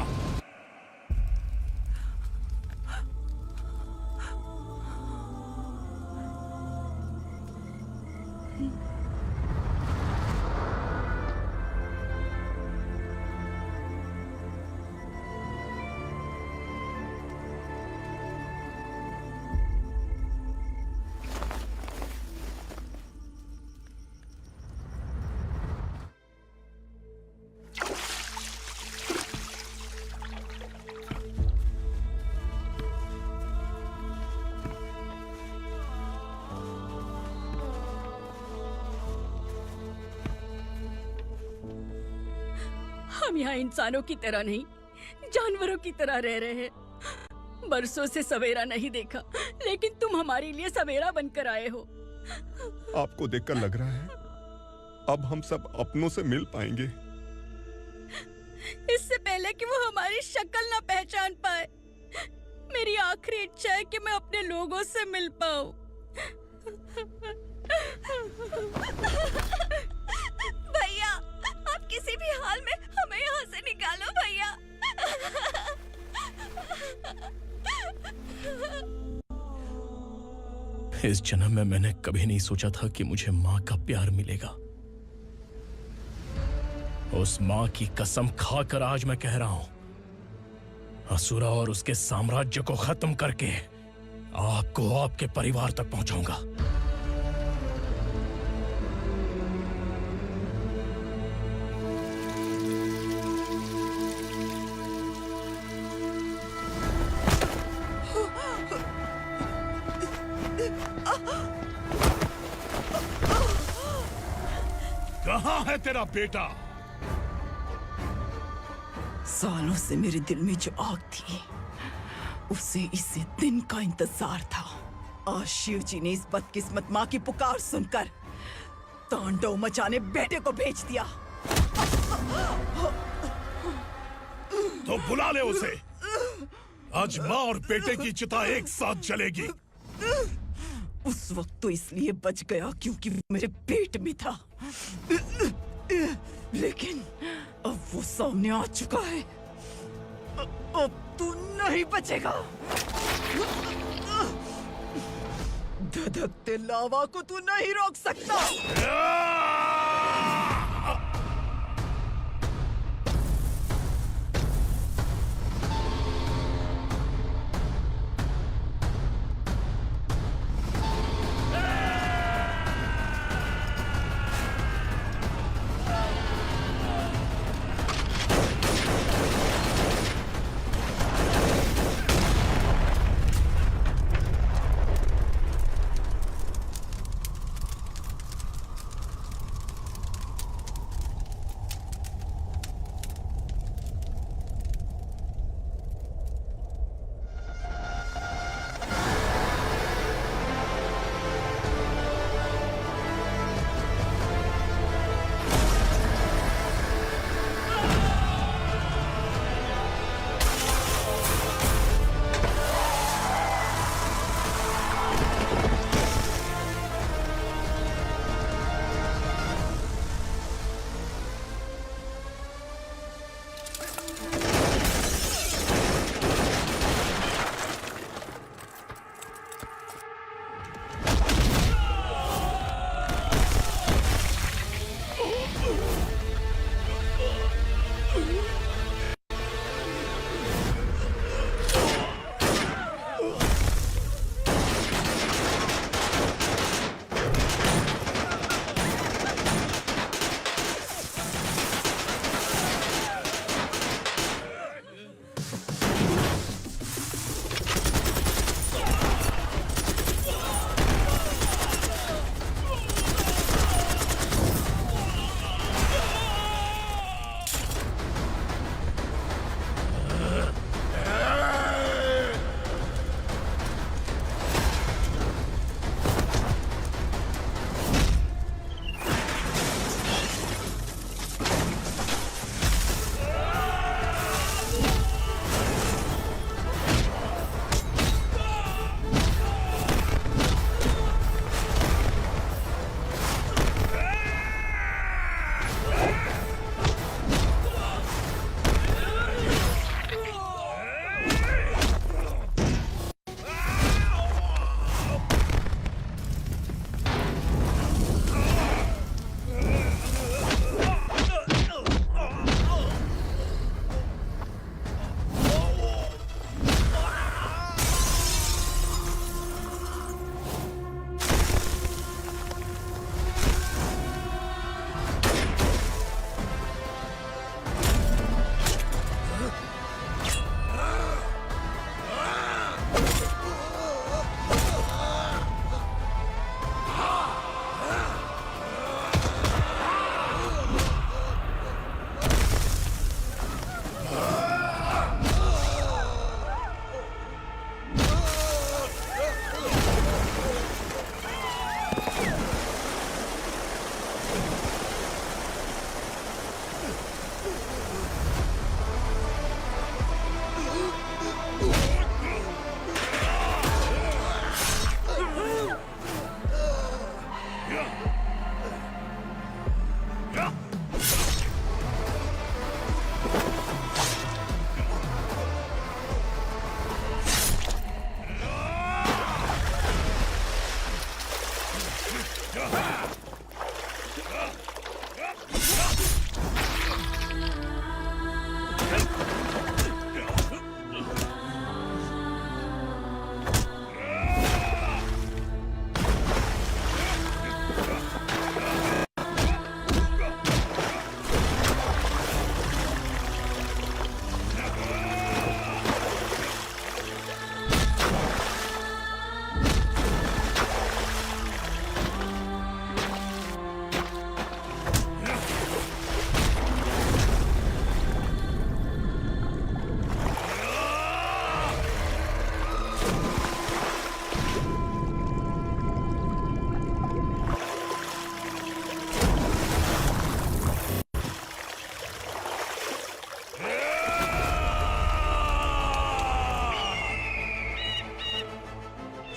हम यहाँ इंसानों की तरह नहीं, जानवरों की तरह रह रहे हैं। बरसों से सवेरा नहीं देखा, लेकिन तुम हमारे लिए सवेरा बनकर आए हो। आपको देखकर लग रहा है अब हम सब अपनों से मिल पाएंगे। इससे पहले कि वो हमारी शक्ल ना पहचान पाए, मेरी आखिरी इच्छा है कि मैं अपने लोगों से मिल पाऊं। भैया, आप किसी भी हाल में हमें यहाँ से निकालो भैया। इस जन्म में मैंने कभी नहीं सोचा था कि मुझे माँ का प्यार मिलेगा। उस माँ की कसम खाकर आज मैं कह रहा हूं, असुरा और उसके साम्राज्य को खत्म करके आपको आपके परिवार तक पहुंचाऊंगा। कहाँ है तेरा बेटा? सालों से मेरे दिल में जो आग थी, उसे इसी दिन का इंतजार था। आज शिव जी ने इस बदकिस्मत माँ की पुकार सुनकर तांडव मचाने बेटे को भेज दिया। तो बुला ले उसे। आज माँ और बेटे की चिता एक साथ जलेगी। उस वक्त तो इसलिए बच गया क्योंकि वो मेरे पेट में था, लेकिन अब वो सामने आ चुका है। अब तू नहीं बचेगा। धधकते लावा को तू नहीं रोक सकता।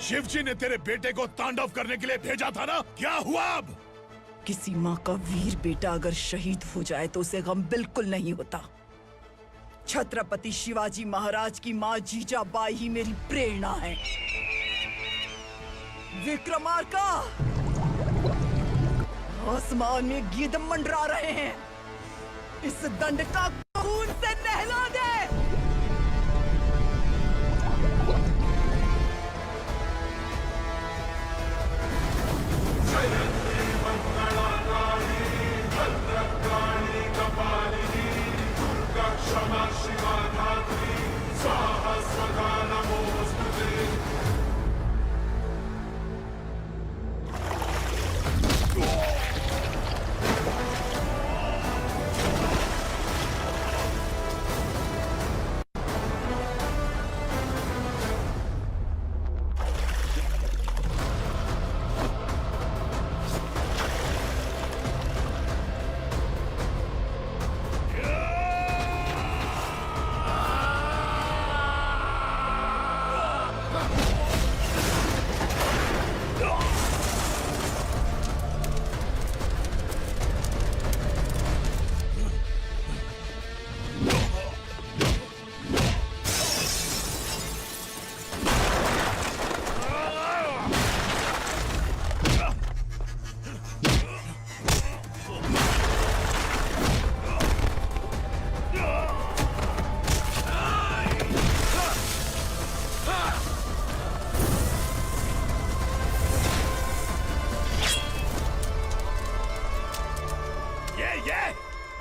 शिवजी ने तेरे बेटे को तांडव करने के लिए भेजा था ना, क्या हुआ अब? किसी माँ का वीर बेटा अगर शहीद हो जाए तो उसे गम बिल्कुल नहीं होता। छत्रपति शिवाजी महाराज की माँ जीजाबाई ही मेरी प्रेरणा है। विक्रमार्का, आसमान में गिद्ध मंडरा रहे हैं, इस दंड का खून से नहला दे।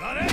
अरे